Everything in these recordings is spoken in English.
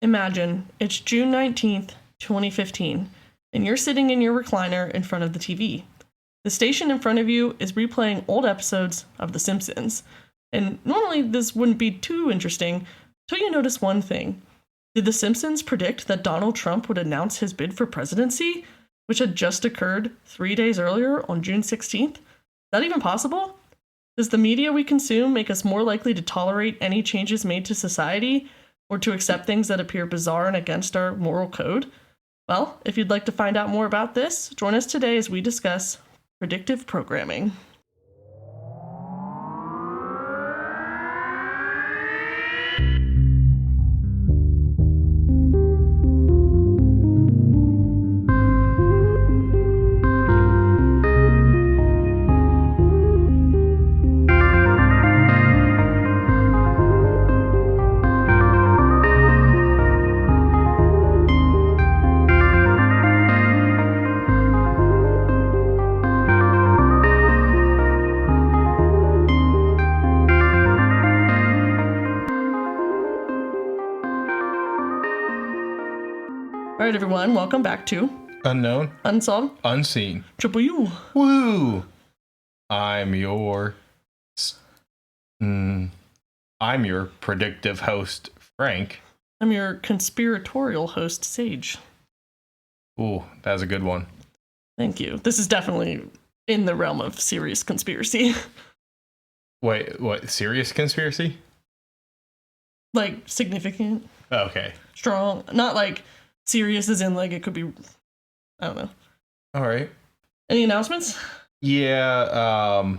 Imagine it's June 19th, 2015, and you're sitting in your recliner in front of the TV. The station in front of you is replaying old episodes of The Simpsons. And normally this wouldn't be too interesting until you notice one thing. Did The Simpsons predict that Donald Trump would announce his bid for presidency, which had just occurred 3 days earlier on June 16th? Is that even possible? Does the media we consume make us more likely to tolerate any changes made to society, or to accept things that appear bizarre and against our moral code? Well, if you'd like to find out more about this, join us today as we discuss predictive programming. All right, everyone, welcome back to Unknown, Unsolved, Unseen. Triple U. Woo! I'm your predictive host, Frank. I'm your conspiratorial host, Sage. Ooh, that's a good one. Thank you. This is definitely in the realm of serious conspiracy. Wait, what? Serious conspiracy? Like, significant, Okay. strong, not like serious as in like it could be, I don't know. All right. Any announcements? Yeah,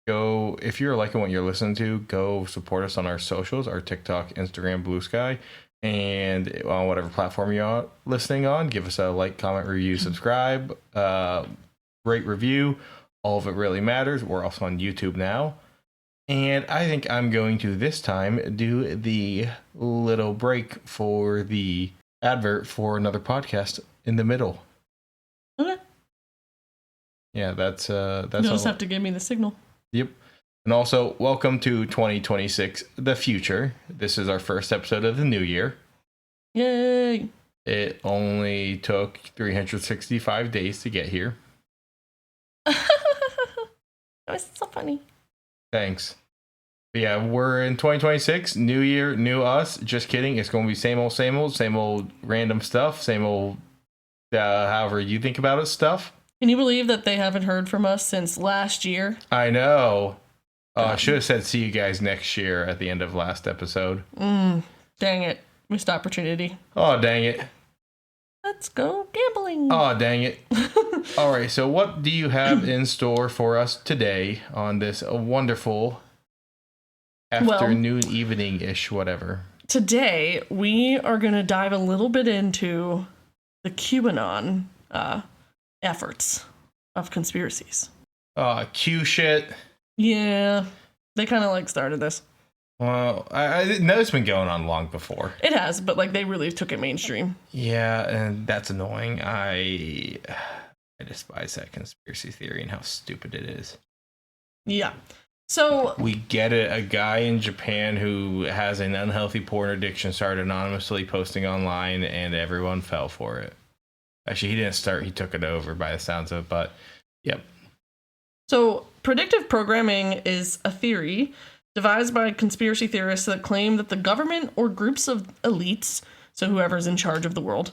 go, if you're liking what you're listening to, go support us on our socials, our TikTok, Instagram, Blue Sky, and on whatever platform you're listening on. Give us a like, comment, review, subscribe, rate, review. All of it really matters. We're also on YouTube now. And I think I'm going to this time do the little break for the advert for another podcast in the middle. Okay. Yeah, that's You'll just have to give me the signal. Yep. And also, welcome to 2026, the future. This is our first episode of the new year. Yay! It only took 365 days to get here. That was so funny. Thanks. But yeah, we're in 2026, new year, new us. Just kidding. It's going to be same old random stuff, same old, however you think about it stuff. Can you believe that they haven't heard from us since last year? I know. I should have said see you guys next year at the end of last episode. Dang it. Missed opportunity. Oh, dang it. Let's go gambling. Oh, dang it. All right, so what do you have in store for us today on this wonderful afternoon, evening-ish, whatever? Today, we are going to dive a little bit into the QAnon efforts of conspiracies. Q shit. Yeah, they kind of like started this. Well, I know it's been going on long before. It has, but like they really took it mainstream. Yeah, and that's annoying. I despise that conspiracy theory and how stupid it is. Yeah. So we get it. A guy in Japan who has an unhealthy porn addiction started anonymously posting online, and everyone fell for it. Actually, he didn't start. He took it over by the sounds of it, but yep. So predictive programming is a theory devised by conspiracy theorists that claim that the government or groups of elites, so whoever's in charge of the world,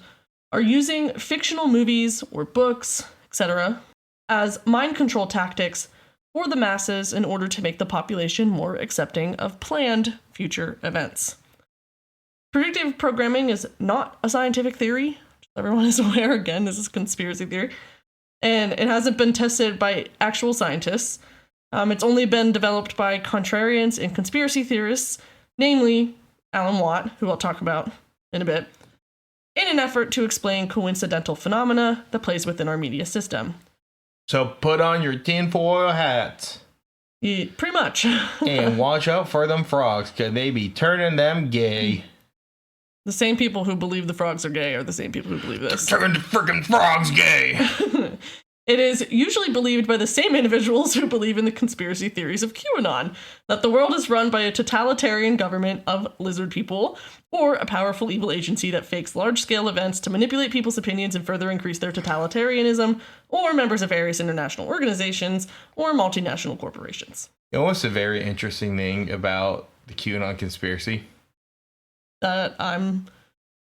are using fictional movies or books, etc., as mind control tactics for the masses in order to make the population more accepting of planned future events. Predictive programming is not a scientific theory. Everyone is aware, again, this is conspiracy theory. And it hasn't been tested by actual scientists. It's only been developed by contrarians and conspiracy theorists, namely Alan Watt, who I'll talk about in a bit, in an effort to explain coincidental phenomena that plays within our media system. So put on your tinfoil hats. Yeah, pretty much. And watch out for them frogs, because they be turning them gay. The same people who believe the frogs are gay are the same people who believe this. Turn the freaking frogs gay! It is usually believed by the same individuals who believe in the conspiracy theories of QAnon that the world is run by a totalitarian government of lizard people or a powerful evil agency that fakes large-scale events to manipulate people's opinions and further increase their totalitarianism, or members of various international organizations or multinational corporations. You know what's a very interesting thing about the QAnon conspiracy? That I'm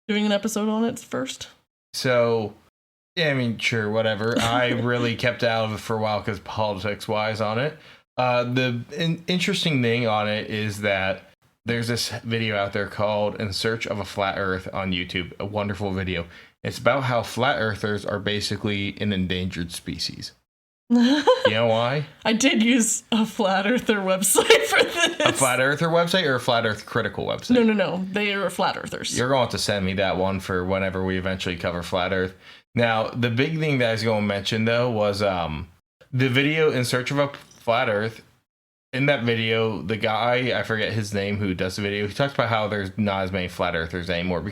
doing an episode on it first. So, yeah, I mean, sure, whatever. I really kept out of it for a while because politics-wise on it. The interesting thing on it is that there's this video out there called In Search of a Flat Earth on YouTube. A wonderful video. It's about how flat earthers are basically an endangered species. You know why? I did use a flat earther website for this. A flat earther website or a flat earth critical website? No. They are flat earthers. You're going to send me that one for whenever we eventually cover flat earth. Now, the big thing that I was going to mention, though, was the video In Search of a Flat Earth. In that video, the guy, I forget his name, who does the video, he talks about how there's not as many flat earthers anymore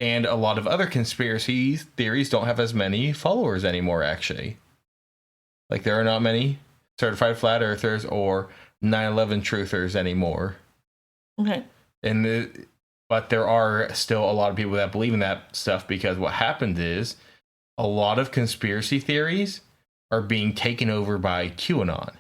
and a lot of other conspiracy theories don't have as many followers anymore, actually. Like, there are not many certified flat earthers or 9/11 truthers anymore. Okay. But there are still a lot of people that believe in that stuff because what happened is a lot of conspiracy theories are being taken over by QAnon.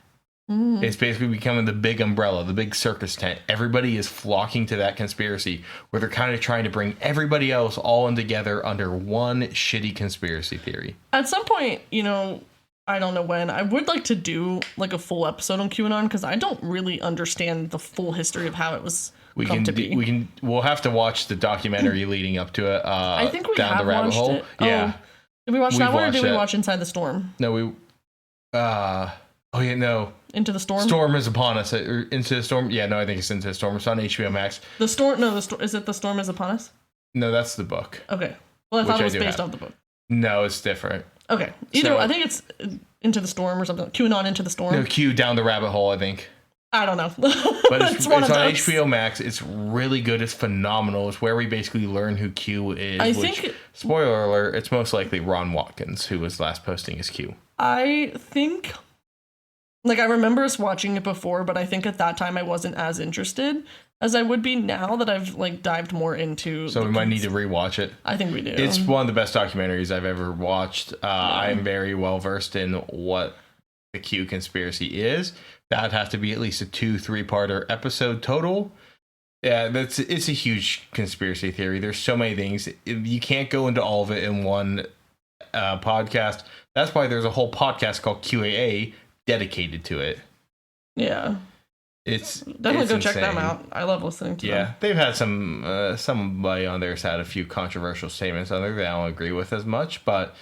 It's basically becoming the big umbrella, the big circus tent. Everybody is flocking to that conspiracy where they're kind of trying to bring everybody else all in together under one shitty conspiracy theory. At some point, I don't know when, I would like to do like a full episode on QAnon because I don't really understand the full history of how it was We'll have to watch the documentary leading up to it. I think we Down have the Rabbit watched Hole. it. Yeah. Oh. Did we watch that one or did we watch Inside the Storm? No, no. Into the Storm? Storm is upon us. Into the Storm? Yeah, no, I think it's Into the Storm. It's on HBO Max. Is it The Storm is Upon Us? No, that's the book. Okay. Well, I thought it was based off the book. No, it's different. Okay. I think it's Into the Storm or something. QAnon Into the Storm. No, Q Down the Rabbit Hole, I think. I don't know. But it's on HBO Max. It's really good. It's phenomenal. It's where we basically learn who Q is. Spoiler alert, it's most likely Ron Watkins, who was last posting as Q. I think... I remember us watching it before, but I think at that time I wasn't as interested as I would be now that I've dived more into. So we might need to rewatch it. I think we do. It's one of the best documentaries I've ever watched. I am very well versed in what the Q conspiracy is. That'd have to be at least a 2-3-parter episode total. Yeah, it's a huge conspiracy theory. There's so many things. You can't go into all of it in one podcast. That's why there's a whole podcast called QAA dedicated to it. Yeah. It's definitely go check them out. I love listening to them. Yeah, they've had somebody on there's had a few controversial statements on there that I don't agree with as much, but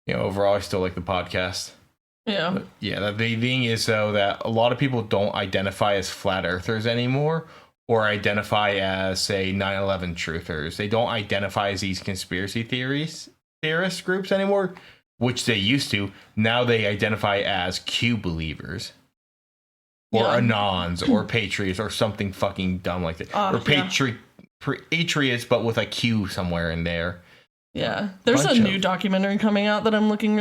overall I still like the podcast. Yeah. But yeah, the thing is though that a lot of people don't identify as flat earthers anymore or identify as say 9/11 truthers. They don't identify as these conspiracy theorist groups anymore, which they used to. Now they identify as Q believers. Or Anons, or Patriots, or something fucking dumb like that. Or Patriots, but with a Q somewhere in there. Yeah. There's a new documentary coming out that I'm looking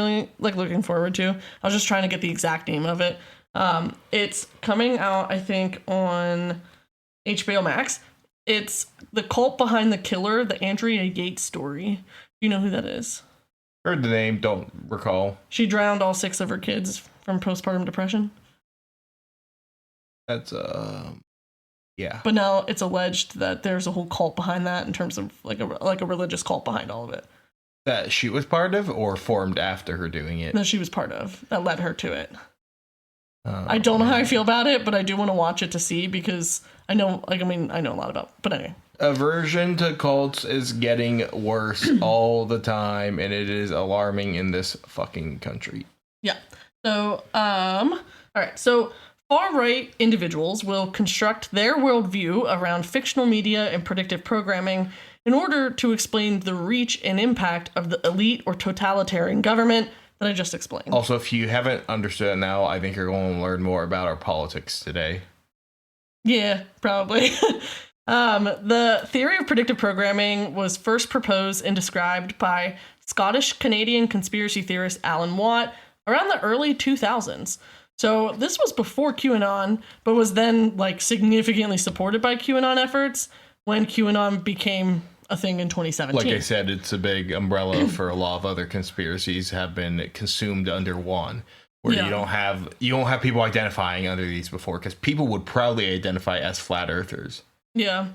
forward to. I was just trying to get the exact name of it. It's coming out, I think, on HBO Max. It's The Cult Behind the Killer, the Andrea Yates story. Do you know who that is? Heard the name, don't recall. She drowned all 6 of her kids from postpartum depression. That's yeah. But now it's alleged that there's a whole cult behind that in terms of like a religious cult behind all of it. That she was part of or formed after her doing it? That she was part of. That led her to it. I don't know how I feel about it, but I do want to watch it to see because I know a lot about it. But anyway. Aversion to cults is getting worse all the time, and it is alarming in this fucking country. Yeah. So, all right. So, far-right individuals will construct their worldview around fictional media and predictive programming in order to explain the reach and impact of the elite or totalitarian government that I just explained. Also, if you haven't understood it now, I think you're going to learn more about our politics today. Yeah, probably. The theory of predictive programming was first proposed and described by Scottish-Canadian conspiracy theorist Alan Watt around the early 2000s. So this was before QAnon, but was then like significantly supported by QAnon efforts when QAnon became a thing in 2017. Like I said, it's a big umbrella for a lot of other conspiracies have been consumed under one. Where you don't have people identifying under these before, because people would proudly identify as flat earthers. Yeah.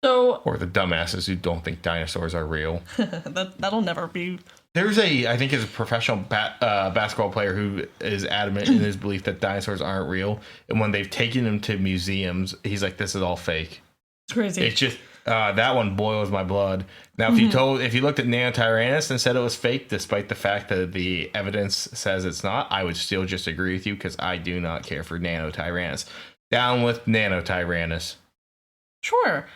So or the dumbasses who don't think dinosaurs are real. That'll never be. There's I think it's a professional basketball player who is adamant in his belief that dinosaurs aren't real, and when they've taken him to museums, he's like, "This is all fake." It's crazy. It's just that one boils my blood. Now, if you looked at Nanotyrannus and said it was fake, despite the fact that the evidence says it's not, I would still just agree with you, because I do not care for Nanotyrannus. Down with Nanotyrannus. Sure.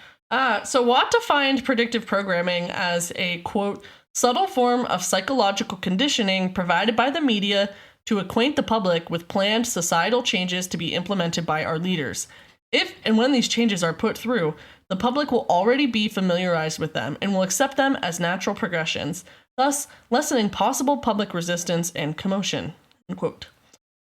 So Watt defined predictive programming as a, quote, subtle form of psychological conditioning provided by the media to acquaint the public with planned societal changes to be implemented by our leaders. If and when these changes are put through, the public will already be familiarized with them and will accept them as natural progressions, thus lessening possible public resistance and commotion, end quote.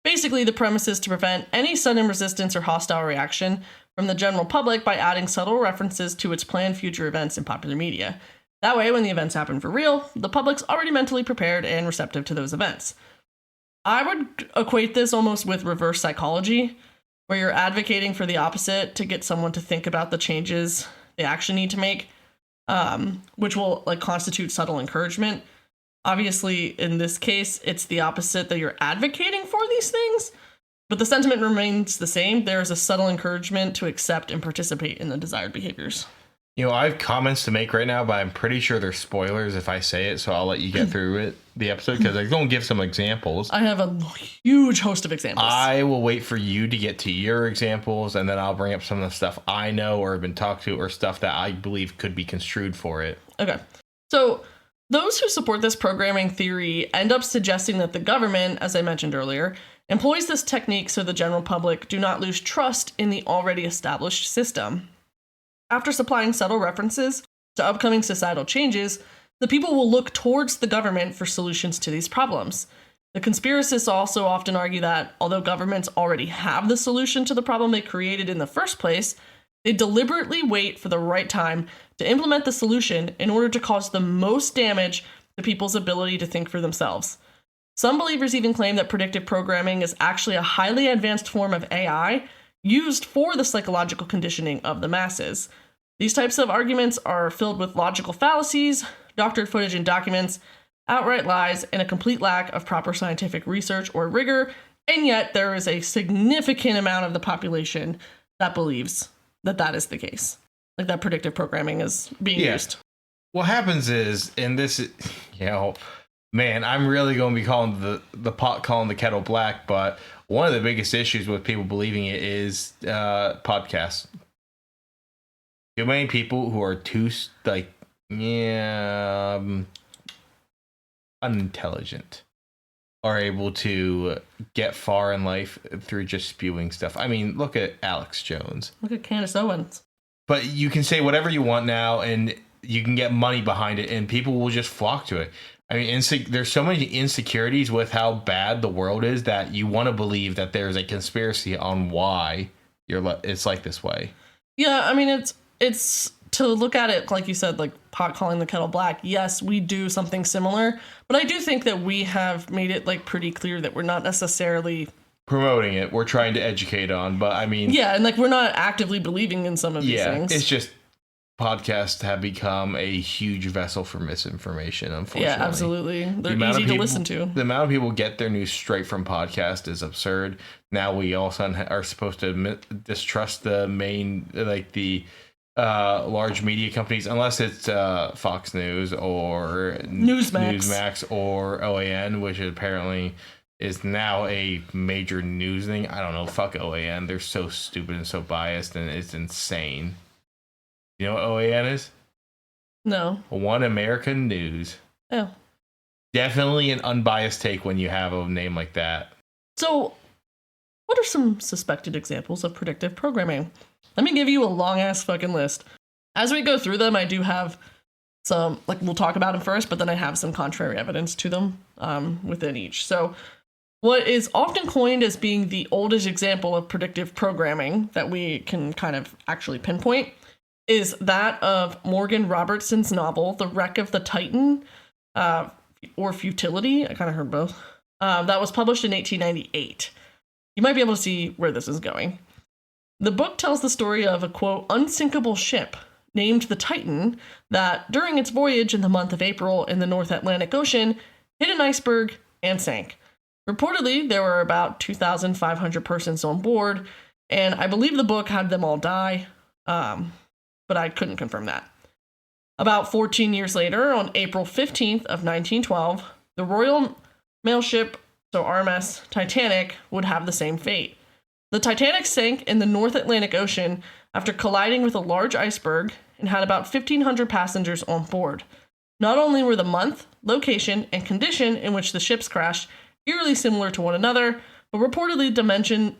Basically, the premise is to prevent any sudden resistance or hostile reaction from the general public by adding subtle references to its planned future events in popular media. That way, when the events happen for real, the public's already mentally prepared and receptive to those events. I would equate this almost with reverse psychology, where you're advocating for the opposite to get someone to think about the changes they actually need to make, which will like constitute subtle encouragement. Obviously, in this case, it's the opposite, that you're advocating for these things, but the sentiment remains the same. There is a subtle encouragement to accept and participate in the desired behaviors. You know, I have comments to make right now, but I'm pretty sure they're spoilers if I say it, so I'll let you get through the episode, because I'm going to give some examples. I have a huge host of examples. I will wait for you to get to your examples, and then I'll bring up some of the stuff I know or have been talked to, or stuff that I believe could be construed for it. Okay. So those who support this programming theory end up suggesting that the government, as I mentioned earlier, employs this technique so the general public do not lose trust in the already established system. After supplying subtle references to upcoming societal changes, the people will look towards the government for solutions to these problems. The conspiracists also often argue that, although governments already have the solution to the problem they created in the first place, they deliberately wait for the right time to implement the solution in order to cause the most damage to people's ability to think for themselves. Some believers even claim that predictive programming is actually a highly advanced form of AI used for the psychological conditioning of the masses. These types of arguments are filled with logical fallacies, doctored footage in documents, outright lies, and a complete lack of proper scientific research or rigor, and yet there is a significant amount of the population that believes that that is the case. Like that predictive programming is being used. What happens is, and this is, man, I'm really going to be calling the pot calling the kettle black, but one of the biggest issues with people believing it is podcasts. Too many people who are too, unintelligent are able to get far in life through just spewing stuff. I mean, look at Alex Jones. Look at Candace Owens. But you can say whatever you want now, and you can get money behind it, and people will just flock to it. I mean, there's so many insecurities with how bad the world is that you want to believe that there's a conspiracy on why it's like this way. Yeah, I mean, it's to look at it, like you said, like pot calling the kettle black. Yes, we do something similar, but I do think that we have made it like pretty clear that we're not necessarily promoting it. We're trying to educate on, but I mean, yeah, and like we're not actively believing in some of these things. It's just podcasts have become a huge vessel for misinformation, unfortunately. Yeah, absolutely. They're easy to listen to. The amount of people get their news straight from podcast is absurd. Now we all of a sudden are supposed to distrust the main, like the large media companies, unless it's Fox News or Newsmax or OAN, which apparently is now a major news thing. I don't know. Fuck OAN. They're so stupid and so biased, and it's insane. You know what OAN is? No. One American News. Oh. Definitely an unbiased take when you have a name like that. So, what are some suspected examples of predictive programming? Let me give you a long-ass fucking list. As we go through them, I do have some, like, we'll talk about them first, but then I have some contrary evidence to them within each. So what is often coined as being the oldest example of predictive programming that we can kind of actually pinpoint is that of Morgan Robertson's novel, The Wreck of the Titan, or Futility. I kind of heard both. That was published in 1898. You might be able to see where this is going. The book tells the story of a, quote, unsinkable ship named the Titan that, during its voyage in the month of April in the North Atlantic Ocean, hit an iceberg and sank. Reportedly, there were about 2,500 persons on board, and I believe the book had them all die, but I couldn't confirm that. About 14 years later, on April 15th of 1912, the Royal Mail ship, so RMS Titanic, would have the same fate. The Titanic sank in the North Atlantic Ocean after colliding with a large iceberg and had about 1,500 passengers on board. Not only were the month, location, and condition in which the ships crashed eerily similar to one another, but reportedly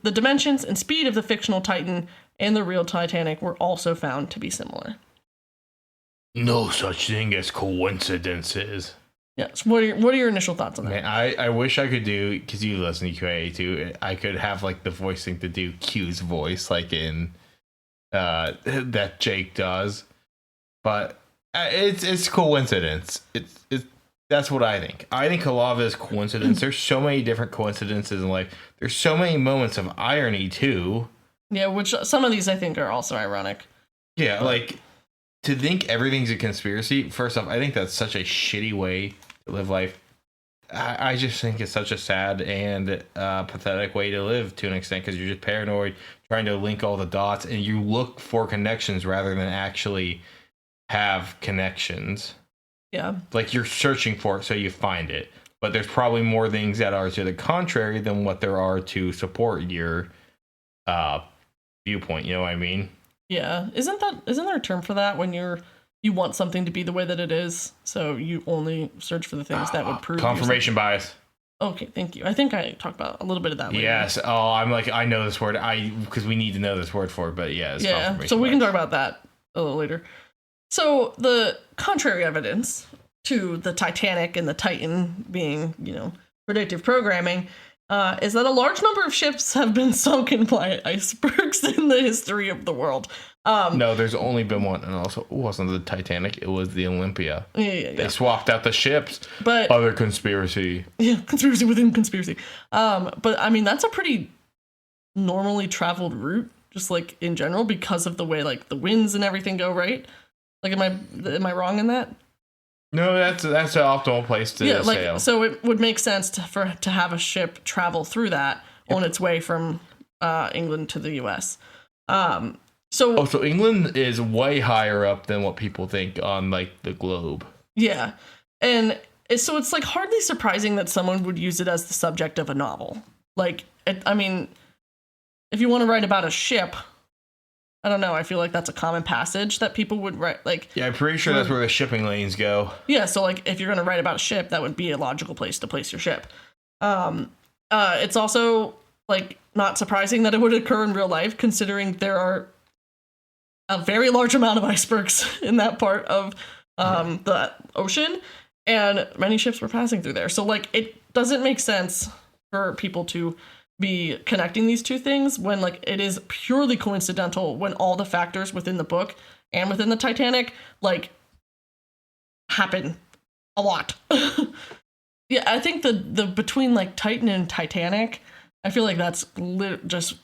the dimensions and speed of the fictional Titan and the real Titanic were also found to be similar. No such thing as coincidences. Yes. What are your initial thoughts on that? Man, I wish I could do, because you listen to QA too, I could have like the voice thing to do Q's voice, like in that Jake does. But it's coincidence. It's that's what I think. I think a lot of it is coincidence. There's so many different coincidences in life. There's so many moments of irony too. Yeah, which some of these I think are also ironic. Yeah, like to think everything's a conspiracy. First off, I think that's such a shitty way to live life. I just think it's such a sad and pathetic way to live to an extent, because you're just paranoid, trying to link all the dots, and you look for connections rather than actually have connections. Yeah. Like you're searching for it so you find it. But there's probably more things that are to the contrary than what there are to support your viewpoint. You know what I mean? Yeah. Isn't there a term for that when you want something to be the way that it is, so you only search for the things that would prove confirmation bias. Okay, thank you. I think I talked about a little bit of that later. Yes. Oh, I'm like, I know this word. Because we need to know this word for it. But yeah, so we can talk about that a little later. So the contrary evidence to the Titanic and the Titan being, predictive programming, is that a large number of ships have been sunken by icebergs in the history of the world. No, there's only been one, and also it wasn't the Titanic, it was the Olympia. Yeah. They swapped out the ships. But other conspiracy. Yeah, conspiracy within conspiracy. But I mean, that's a pretty normally traveled route, just like in general, because of the way like the winds and everything go, right? Like, am I wrong in that? No, that's an optimal place to sail. So it would make sense to have a ship travel through that on its way from England to the U.S. So England is way higher up than what people think on like the globe. Yeah, and so it's like hardly surprising that someone would use it as the subject of a novel. Like, I mean, if you want to write about a ship, I don't know. I feel like that's a common passage that people would write. Like, yeah, I'm pretty sure that's where the shipping lanes go. Yeah, so like if you're going to write about a ship, that would be a logical place to place your ship. It's also like not surprising that it would occur in real life, considering there are a very large amount of icebergs in that part of the ocean, and many ships were passing through there. So like it doesn't make sense for people to be connecting these two things when like it is purely coincidental, when all the factors within the book and within the Titanic like happen a lot. Yeah, I think the between like Titan and Titanic, I feel like that's just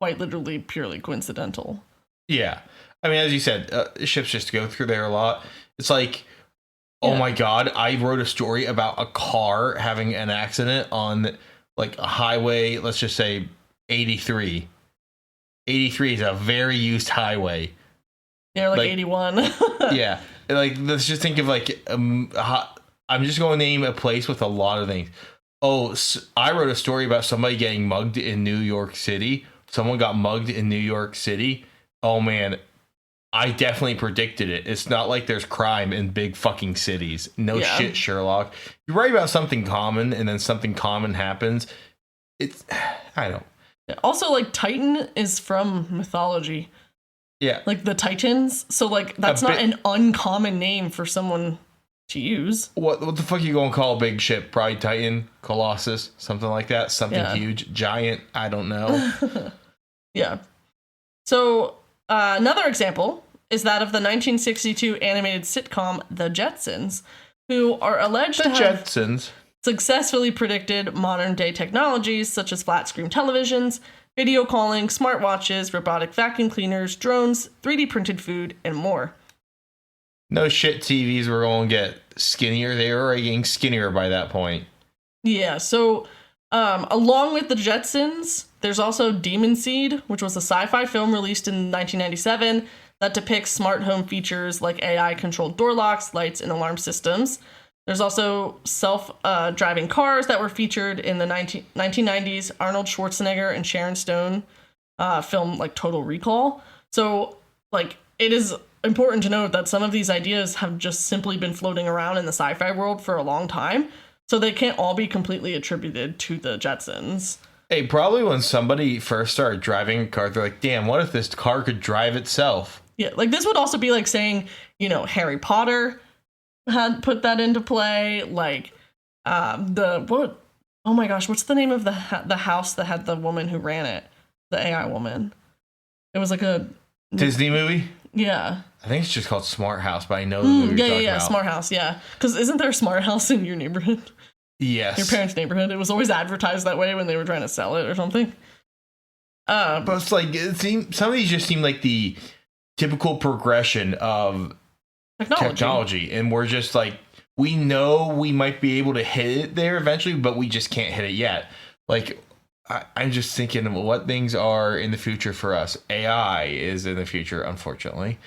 quite literally purely coincidental. Yeah, I mean, as you said, ships just go through there a lot. It's like, oh my god, I wrote a story about a car having an accident on like a highway, let's just say 83. 83 is a very used highway. Yeah, like 81. Yeah, like let's just think of like I'm just going to name a place with a lot of things. Oh, I wrote a story about somebody getting mugged in New York City. Someone got mugged in New York City. Oh man, I definitely predicted it. It's not like there's crime in big fucking cities. No shit, Sherlock. You write about something common and then something common happens. I don't. Also, like Titan is from mythology. Yeah. Like the Titans. So like that's not an uncommon name for someone to use. What the fuck are you going to call a big ship? Probably Titan, Colossus, something like that. Something huge, giant. I don't know. Yeah. So another example is that of the 1962 animated sitcom The Jetsons, who are alleged to have Jetsons successfully predicted modern day technologies such as flat screen televisions, video calling, smartwatches, robotic vacuum cleaners, drones, 3D printed food, and more. No shit, TVs were going to get skinnier. They were already getting skinnier by that point. Yeah, so along with the Jetsons, there's also Demon Seed, which was a sci-fi film released in 1997 that depicts smart home features like AI-controlled door locks, lights, and alarm systems. There's also self-driving cars that were featured in the 1990s Arnold Schwarzenegger and Sharon Stone film like Total Recall. So, like, it is important to note that some of these ideas have just simply been floating around in the sci-fi world for a long time, so they can't all be completely attributed to the Jetsons. Hey, probably when somebody first started driving a car, they're like, damn, what if this car could drive itself? Yeah, like this would also be like saying, you know, Harry Potter had put that into play, like oh my gosh, what's the name of the house that had the woman who ran it, the AI woman? It was like a Disney movie. Yeah, I think it's just called Smart House, but I know the movie you're talking about. Smart House, yeah, because isn't there a Smart House in your neighborhood? Yes, your parents' neighborhood. It was always advertised that way when they were trying to sell it or something. But it's like some of these just seem like the typical progression of technology, and we're just like, we know we might be able to hit it there eventually, but we just can't hit it yet. Like, I'm just thinking of what things are in the future for us. AI is in the future, unfortunately.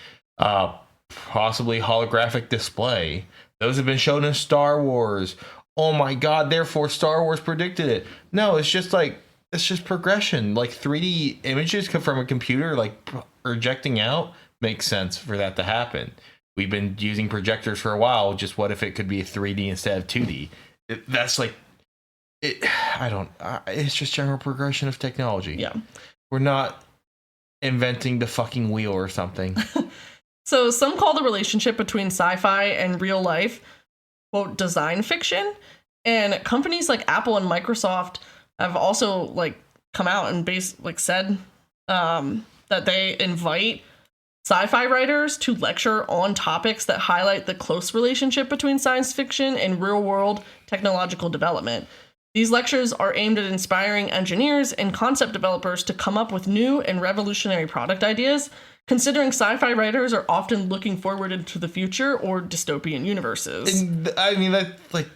Possibly holographic display. Those have been shown in Star Wars. Oh my God, therefore Star Wars predicted it. No, it's just progression. Like 3D images come from a computer, like projecting out, makes sense for that to happen. We've been using projectors for a while. Just what if it could be 3D instead of 2D? It's just general progression of technology. Yeah. We're not inventing the fucking wheel or something. So some call the relationship between sci-fi and real life, quote, design fiction. And companies like Apple and Microsoft have also like come out and said that they invite sci-fi writers to lecture on topics that highlight the close relationship between science fiction and real-world technological development. These lectures are aimed at inspiring engineers and concept developers to come up with new and revolutionary product ideas, considering sci-fi writers are often looking forward into the future or dystopian universes. And, I mean, that's like,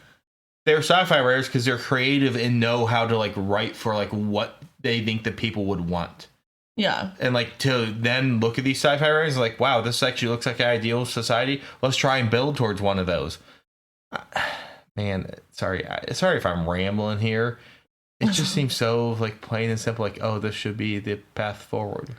they're sci-fi writers because they're creative and know how to like write for like what they think that people would want. Yeah. And like to then look at these sci-fi writers like, wow, this actually looks like an ideal society. Let's try and build towards one of those. Man, sorry if I'm rambling here. It just seems so like plain and simple, like, oh, this should be the path forward.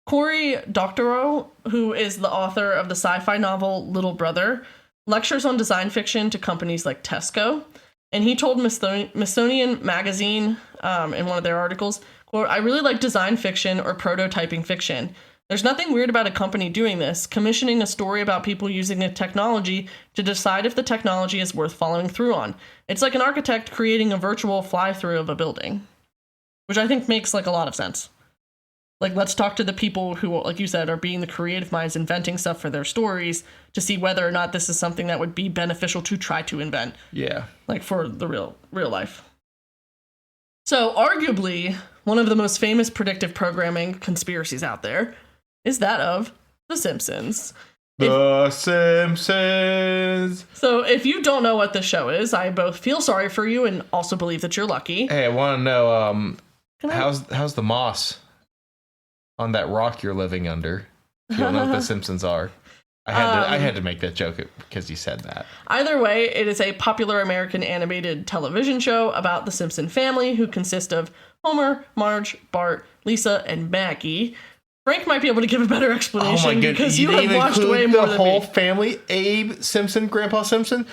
Cory Doctorow, who is the author of the sci-fi novel Little Brother, lectures on design fiction to companies like Tesco. And he told Smithsonian Magazine in one of their articles, quote, "I really like design fiction or prototyping fiction. There's nothing weird about a company doing this, commissioning a story about people using a technology to decide if the technology is worth following through on. It's like an architect creating a virtual fly-through of a building," which I think makes like a lot of sense. Like, let's talk to the people who, like you said, are being the creative minds inventing stuff for their stories to see whether or not this is something that would be beneficial to try to invent. Yeah. Like for the real life. So arguably, one of the most famous predictive programming conspiracies out there is that of The Simpsons. The Simpsons. So if you don't know what the show is, I both feel sorry for you and also believe that you're lucky. Hey, I want to know how's the moss on that rock you're living under? You don't know what The Simpsons are. I had to make that joke because you said that. Either way, it is a popular American animated television show about the Simpson family, who consist of Homer, Marge, Bart, Lisa, and Maggie. Frank might be able to give a better explanation because you have watched way more than me. The whole family, Abe Simpson, Grandpa Simpson.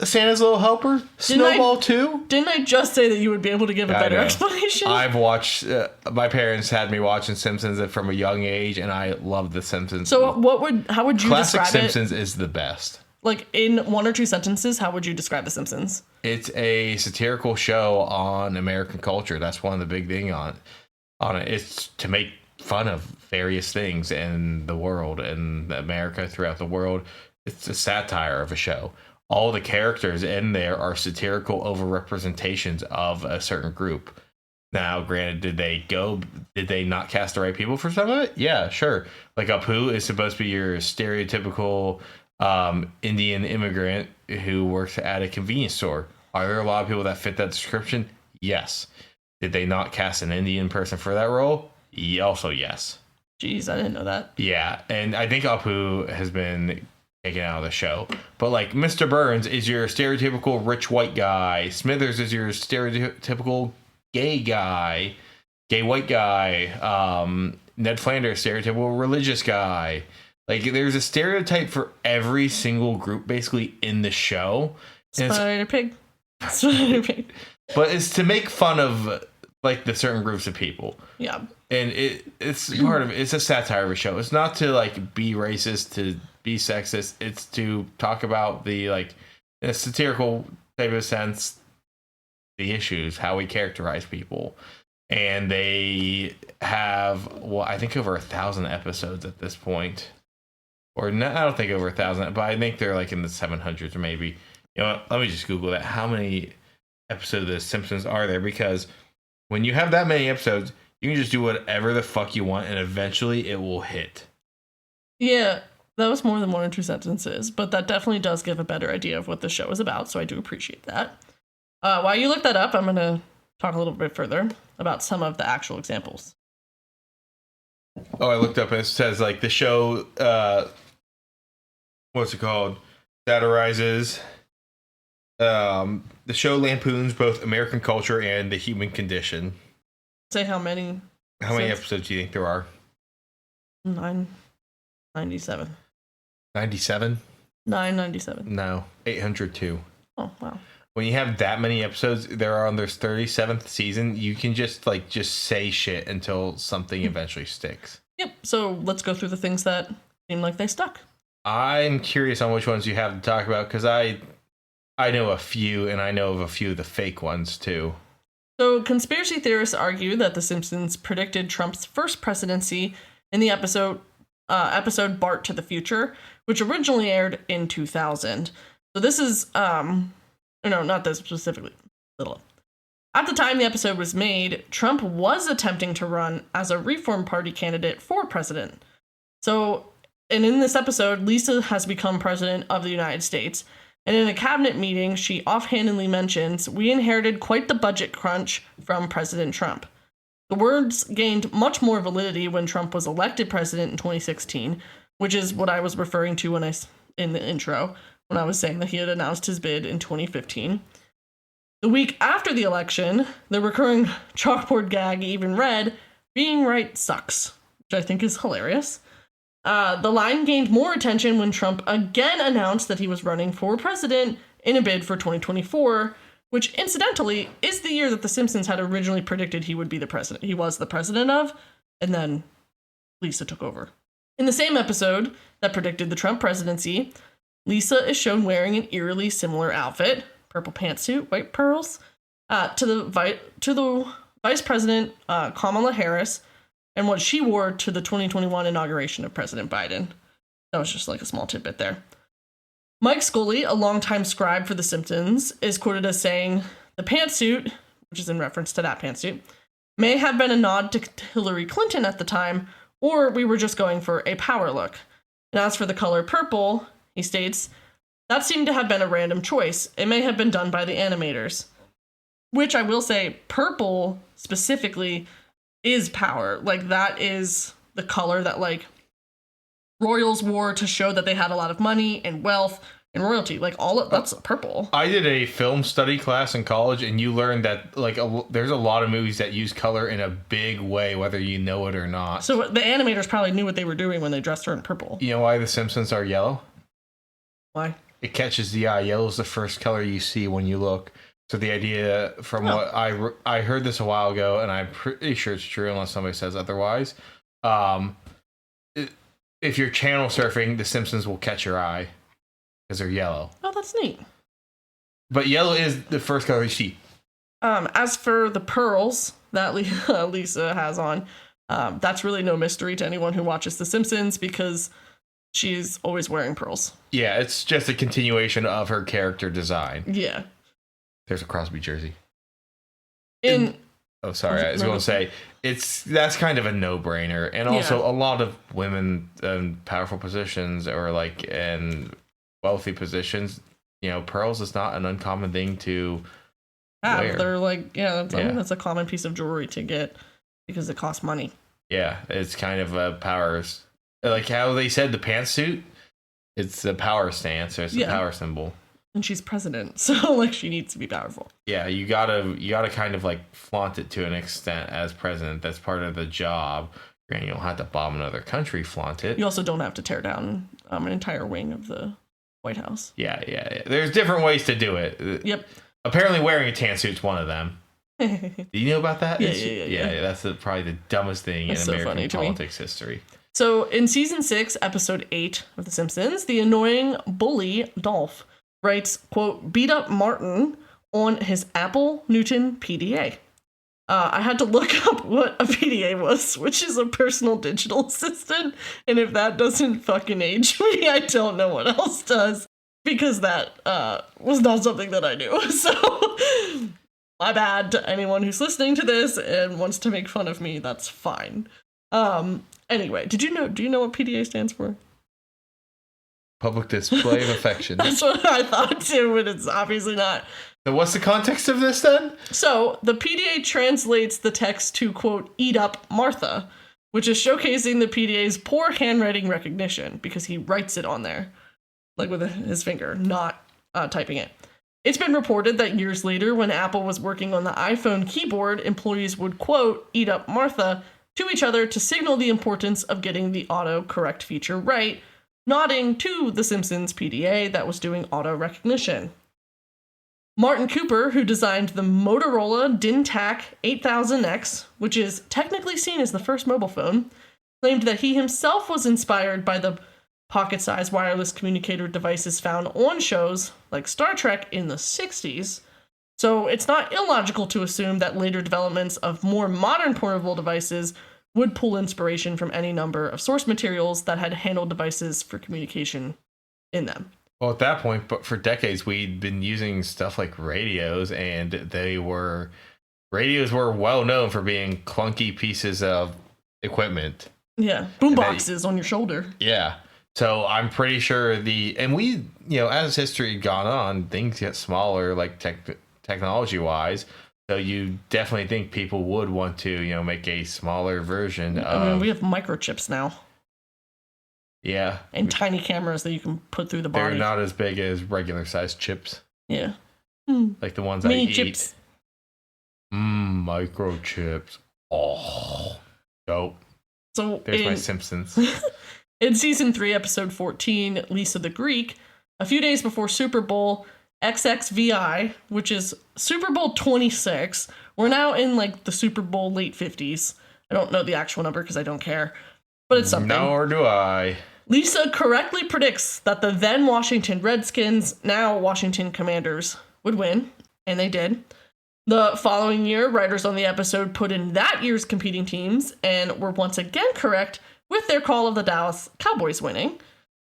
Santa's Little Helper, Snowball 2. Didn't I just say that you would be able to give a better explanation? I've watched, my parents had me watching Simpsons from a young age, and I love The Simpsons. So how would you Classic describe Simpsons is the best. Like, in one or two sentences, how would you describe The Simpsons? It's a satirical show on American culture. That's one of the big things on it. It's to make fun of various things in the world and America throughout the world. It's a satire of a show. All the characters in there are satirical overrepresentations of a certain group. Now, granted, did they not cast the right people for some of it? Yeah, sure. Like Apu is supposed to be your stereotypical Indian immigrant who works at a convenience store. Are there a lot of people that fit that description? Yes. Did they not cast an Indian person for that role? Also, yes. Jeez, I didn't know that. Yeah, and I think Apu has been taken out of the show. But like Mr. Burns is your stereotypical rich white guy. Smithers is your stereotypical gay white guy. Ned Flanders, stereotypical religious guy. Like there's a stereotype for every single group basically in the show. Spider Pig. But it's to make fun of like the certain groups of people. Yeah. And it's part of it's a satire of a show. It's not to like be racist, to be sexist. It's to talk about the like in a satirical type of sense, the issues, how we characterize people. And they have I think over 1,000 episodes at this point. Or no, I don't think over 1,000, but I think they're like in the 700s or maybe. You know what? Let me just Google that. How many episodes of The Simpsons are there? Because when you have that many episodes, you can just do whatever the fuck you want, and eventually it will hit. Yeah, that was more than one or two sentences, but that definitely does give a better idea of what the show is about, so I do appreciate that. While you look that up, I'm going to talk a little bit further about some of the actual examples. Oh, I looked up and it says, like, the show, what's it called? Satirizes. The show lampoons both American culture and the human condition. Say how many? How many episodes do you think there are? 997. 97? 997. No, 802. Oh, wow. When you have that many episodes, they're on their 37th season, you can just say shit until something eventually sticks. Yep, so let's go through the things that seem like they stuck. I'm curious on which ones you have to talk about, because I know a few, and I know of a few of the fake ones, too. So, conspiracy theorists argue that The Simpsons predicted Trump's first presidency in the episode Bart to the Future, which originally aired in 2000. So this is, not this specifically. At the time the episode was made, Trump was attempting to run as a Reform Party candidate for president. So, and in this episode, Lisa has become president of the United States. And in a cabinet meeting, she offhandedly mentions, "We inherited quite the budget crunch from President Trump." The words gained much more validity when Trump was elected president in 2016, which is what I was referring to in the intro, when I was saying that he had announced his bid in 2015. The week after the election, the recurring chalkboard gag even read, "Being right sucks," which I think is hilarious. The line gained more attention when Trump again announced that he was running for president in a bid for 2024, which incidentally is the year that The Simpsons had originally predicted he would be the president. He was the president of, and then Lisa took over. In the same episode that predicted the Trump presidency, Lisa is shown wearing an eerily similar outfit, purple pantsuit, white pearls, to the Vice President Kamala Harris, and what she wore to the 2021 inauguration of President Biden. That was just like a small tidbit there. Mike Scully, a longtime scribe for The Simpsons, is quoted as saying, "The pantsuit," which is in reference to that pantsuit, "may have been a nod to Hillary Clinton at the time, or we were just going for a power look. And as for the color purple," he states, "that seemed to have been a random choice. It may have been done by the animators." Which I will say, purple specifically is power. Like, that is the color that, like, royals wore to show that they had a lot of money and wealth and royalty. Like, that's purple. I did a film study class in college, and you learned that, like, there's a lot of movies that use color in a big way, whether you know it or not. So the animators probably knew what they were doing when they dressed her in purple. You know why The Simpsons are yellow? Why? it catches the eye. Yellow is the first color you see when you look. So the idea from what I heard this a while ago, and I'm pretty sure it's true unless somebody says otherwise. If you're channel surfing, the Simpsons will catch your eye because they're yellow. Oh, that's neat. But yellow is the first color you see. As for the pearls that Lisa has on, that's really no mystery to anyone who watches The Simpsons because she's always wearing pearls. Yeah, it's just a continuation of her character design. Yeah. There's a Crosby jersey. I was going to say, that's kind of a no-brainer. And also a lot of women in powerful positions or like in wealthy positions, pearls is not an uncommon thing to wear. They're like, that's a common piece of jewelry to get because it costs money. Yeah, it's kind of a power, like how they said the pantsuit, it's a power stance or it's a power symbol. And she's president, so like she needs to be powerful. Yeah, you gotta kind of like flaunt it to an extent as president. That's part of the job. And you don't have to bomb another country, flaunt it. You also don't have to tear down an entire wing of the White House. Yeah. There's different ways to do it. Yep. Apparently wearing a tan suit's one of them. Do you know about that? Yeah. That's probably the dumbest thing in American politics history. So in season 6, episode 8 of The Simpsons, the annoying bully Dolph writes, quote, beat up Martin on his Apple Newton PDA. I had to look up what a PDA was, which is a personal digital assistant. And if that doesn't fucking age me, I don't know what else does. Because that was not something that I knew. So my bad to anyone who's listening to this and wants to make fun of me. That's fine. Anyway, do you know what PDA stands for? Public display of affection. That's what I thought too, but it's obviously not. So what's the context of this then? So the PDA translates the text to, quote, eat up Martha, which is showcasing the PDA's poor handwriting recognition because he writes it on there, like with his finger, not typing it. It's been reported that years later, when Apple was working on the iPhone keyboard, employees would, quote, eat up Martha to each other to signal the importance of getting the auto-correct feature right, nodding to the Simpsons PDA that was doing auto recognition. Martin Cooper, who designed the Motorola DynTAC 8000X, which is technically seen as the first mobile phone, claimed that he himself was inspired by the pocket-sized wireless communicator devices found on shows like Star Trek in the 60s. So it's not illogical to assume that later developments of more modern portable devices would pull inspiration from any number of source materials that had handled devices for communication in them. Well, at that point, but for decades, we'd been using stuff like radios, and radios were well known for being clunky pieces of equipment. Yeah, boom boxes on your shoulder. Yeah. So I'm pretty sure as history had gone on, things get smaller, like technology-wise. So you definitely think people would want to, make a smaller version of... I mean, we have microchips now. Yeah. And tiny cameras that you can put through the body. They're not as big as regular-sized chips. Yeah. Like the ones Mini I eat. chips. Microchips. Oh, dope. So there's my Simpsons. In season 3, episode 14, Lisa the Greek, a few days before Super Bowl XXVI, which is Super Bowl 26. We're now in like the Super Bowl late 50s. I don't know the actual number because I don't care, but it's something. Nor do I. Lisa correctly predicts that the then Washington Redskins, now Washington Commanders, would win, and they did. The following year, writers on the episode put in that year's competing teams and were once again correct with their call of the Dallas Cowboys winning.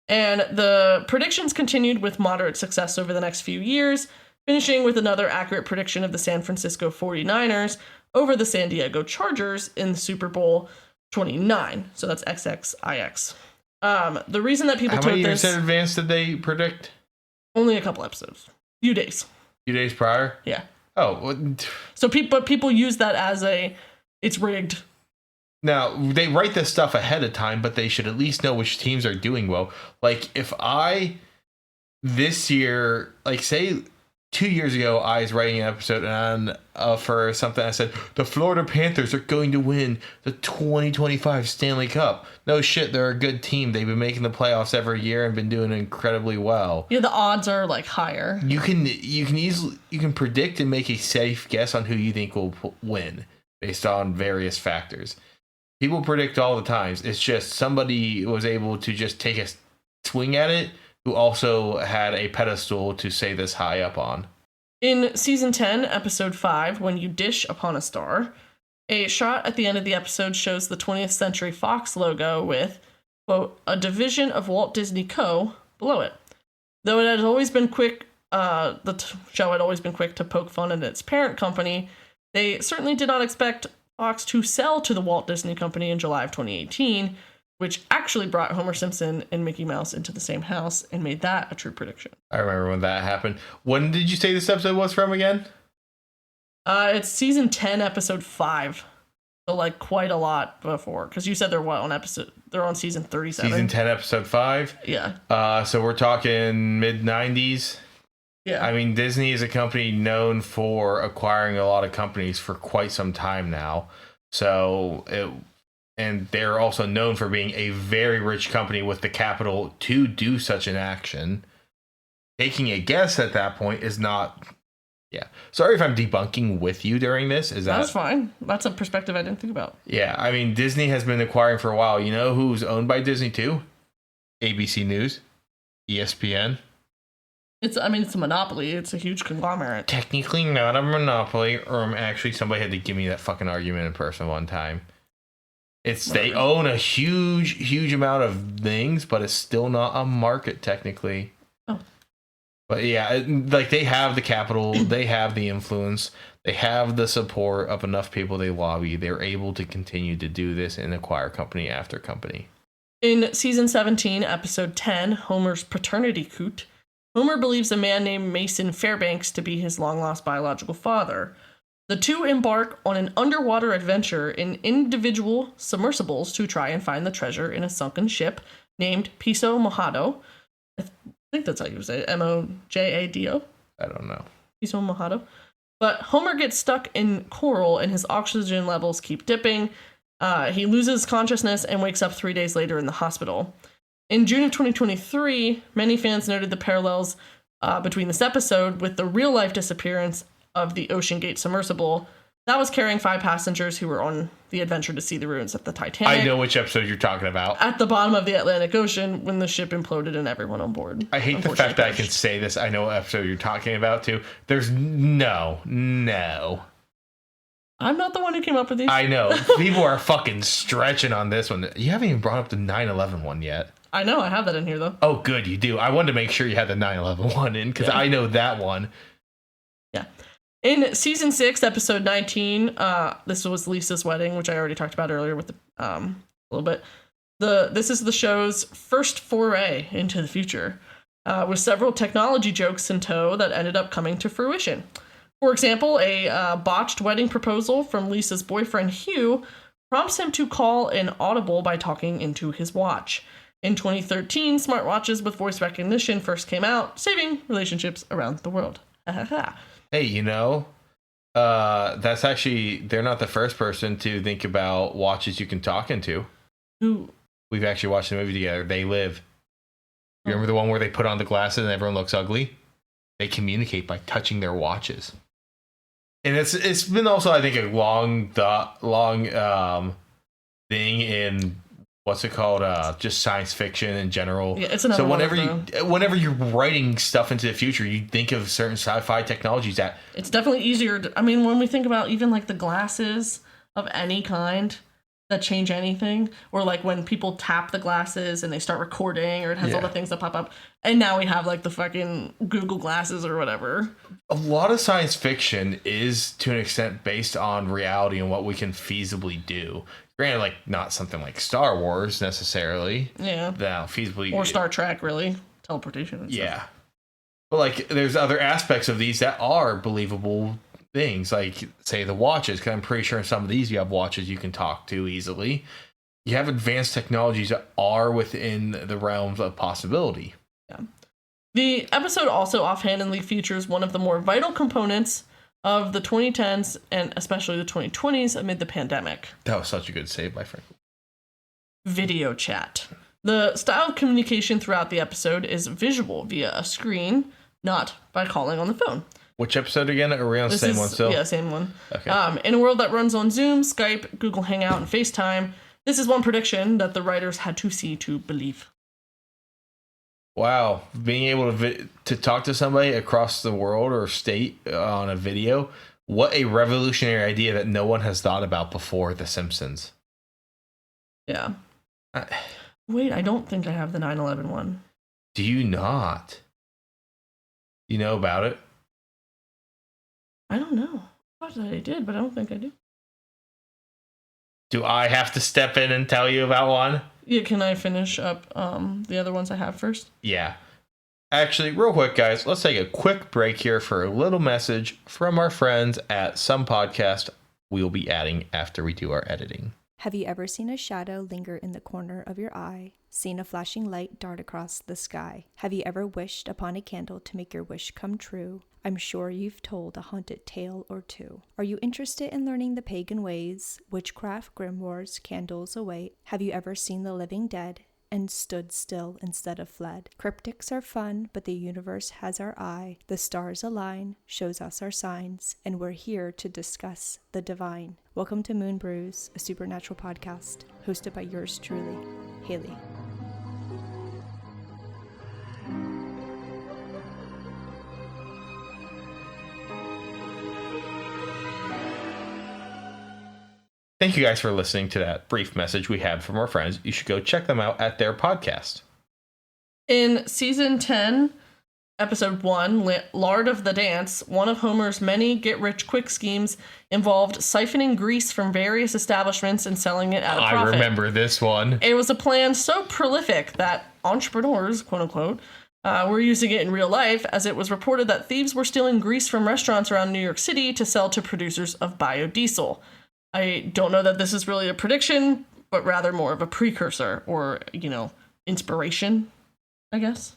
And the predictions continued with moderate success over the next few years, finishing with another accurate prediction of the San Francisco 49ers over the San Diego Chargers in Super Bowl 29. So that's XXIX. The reason that people took this... How many years in advance did they predict? Only a couple episodes. Few days. Few days prior? Yeah. Oh. Well, so people use that as it's rigged. Now, they write this stuff ahead of time, but they should at least know which teams are doing well. Like, if this year, like, say 2 years ago, I was writing an episode on for something. I said the Florida Panthers are going to win the 2025 Stanley Cup. No shit, they're a good team. They've been making the playoffs every year and been doing incredibly well. Yeah, the odds are like higher. You can predict and make a safe guess on who you think will win based on various factors. People predict all the times. It's just somebody was able to just take a swing at it, who also had a pedestal to say this high up on. In season 10, episode 5, When You Dish Upon a Star, a shot at the end of the episode shows the 20th Century Fox logo with, quote, a division of Walt Disney Co. below it. Though it had always been quick, the show had always been quick to poke fun at its parent company, they certainly did not expect Fox to sell to the Walt Disney Company in July of 2018, which actually brought Homer Simpson and Mickey Mouse into the same house and made that a true prediction. I remember when that happened. When did you say this episode was from again? It's season 10, episode 5. So, like, quite a lot before. Because you said they're they're on season 37. Season 10, episode 5? Yeah. So we're talking mid-90s? Yeah. I mean, Disney is a company known for acquiring a lot of companies for quite some time now. And they're also known for being a very rich company with the capital to do such an action. Taking a guess at that point is not... Yeah. Sorry if I'm debunking with you during this. That's fine. That's a perspective I didn't think about. Yeah. I mean, Disney has been acquiring for a while. You know who's owned by Disney too? ABC News. ESPN. It's a monopoly. It's a huge conglomerate. Technically not a monopoly. Actually, somebody had to give me that fucking argument in person one time. They own a huge amount of things, but it's still not a market technically. Oh. But yeah, like they have the capital, they have the influence, they have the support of enough people they lobby. They're able to continue to do this and acquire company after company. In season 17, episode 10, Homer's paternity coot, Homer believes a man named Mason Fairbanks to be his long-lost biological father. The two embark on an underwater adventure in individual submersibles to try and find the treasure in a sunken ship named Piso Mojado. I think that's how you say it. Mojado? I don't know. Piso Mojado. But Homer gets stuck in coral and his oxygen levels keep dipping. He loses consciousness and wakes up 3 days later in the hospital. In June of 2023, many fans noted the parallels between this episode with the real-life disappearance of the Ocean Gate submersible that was carrying 5 passengers who were on the adventure to see the ruins of the Titanic. I know which episode you're talking about. At the bottom of the Atlantic Ocean when the ship imploded and everyone on board. I hate the fact that I can say this. I know what episode you're talking about too. There's no. I'm not the one who came up with these. I know. People are fucking stretching on this one. You haven't even brought up the 9/11 one yet. I know. I have that in here though. Oh, good. You do. I wanted to make sure you had the 9/11 one in because I know that one. Yeah. In season 6, episode 19, this was Lisa's wedding, which I already talked about earlier with a little bit. This is the show's first foray into the future, with several technology jokes in tow that ended up coming to fruition. For example, a botched wedding proposal from Lisa's boyfriend Hugh prompts him to call an audible by talking into his watch. In 2013, smartwatches with voice recognition first came out, saving relationships around the world. Hey, that's actually, they're not the first person to think about watches you can talk into. Who? We've actually watched the movie together. They Live. You remember the one where they put on the glasses and everyone looks ugly? They communicate by touching their watches. And it's been also, I think, a long thing in what's it called? Just science fiction in general. Yeah, it's another whenever you're writing stuff into the future, you think of certain sci-fi technologies that it's definitely easier. When we think about even like the glasses of any kind that change anything, or like when people tap the glasses and they start recording, or it has all the things that pop up, and now we have like the fucking Google glasses or whatever. A lot of science fiction is to an extent based on reality and what we can feasibly do. Granted, like not something like Star Wars necessarily. Yeah. That feasibly, or Star Trek, really. Teleportation and stuff. Yeah. But like there's other aspects of these that are believable things, like say the watches, because I'm pretty sure in some of these you have watches you can talk to easily. You have advanced technologies that are within the realms of possibility. Yeah. The episode also offhandedly features one of the more vital components of the 2010s and especially the 2020s amid the pandemic. That was such a good save, my friend. Video chat. The style of communication throughout the episode is visual via a screen, not by calling on the phone. Which episode again? Are we on the same one still? Yeah, same one. Okay. In a world that runs on Zoom, Skype, Google Hangout, and FaceTime, this is one prediction that the writers had to see to believe. Wow, being able to talk to somebody across the world or state on a video, what a revolutionary idea that no one has thought about before The Simpsons. Yeah. Wait, I don't think I have the 9/11 one. Do you not? You know about it? I don't know. I thought that I did, but I don't think I do. Do I have to step in and tell you about one? Yeah, can I finish up the other ones I have first? Yeah. Actually, real quick, guys, let's take a quick break here for a little message from our friends at some podcast we'll be adding after we do our editing. Have you ever seen a shadow linger in the corner of your eye, seen a flashing light dart across the sky? Have you ever wished upon a candle to make your wish come true? I'm sure you've told a haunted tale or two. Are you interested in learning the pagan ways? Witchcraft, grimoires, candles await. Have you ever seen the living dead and stood still instead of fled? Cryptics are fun, but the universe has our eye. The stars align, shows us our signs, and we're here to discuss the divine. Welcome to Moon Brews, a supernatural podcast, hosted by yours truly, Haley. Thank you guys for listening to that brief message we had from our friends. You should go check them out at their podcast. In season 10, episode 1, Lord of the Dance, one of Homer's many get-rich-quick schemes involved siphoning grease from various establishments and selling it at a profit. I remember this one. It was a plan so prolific that entrepreneurs, quote-unquote, were using it in real life, as it was reported that thieves were stealing grease from restaurants around New York City to sell to producers of biodiesel. I don't know that this is really a prediction, but rather more of a precursor or, inspiration, I guess.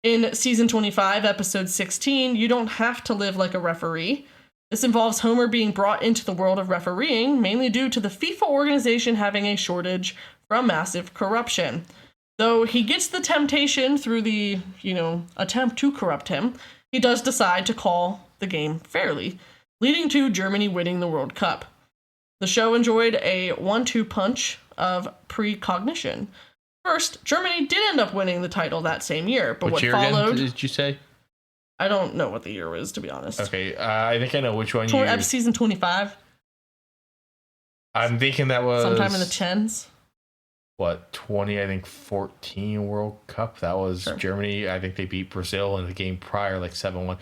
In season 25, episode 16, You Don't Have to Live Like a Referee. This involves Homer being brought into the world of refereeing, mainly due to the FIFA organization having a shortage from massive corruption. Though he gets the temptation through the, attempt to corrupt him, he does decide to call the game fairly, leading to Germany winning the World Cup. The show enjoyed a 1-2 punch of precognition. First, Germany did end up winning the title that same year, but what followed... Again, did you say? I don't know what the year was, to be honest. Okay, I think I know which one you... Season 25. I'm thinking that was... sometime in the 10s. What, 2014 World Cup? That was sure. Germany. I think they beat Brazil in the game prior, like 7-1.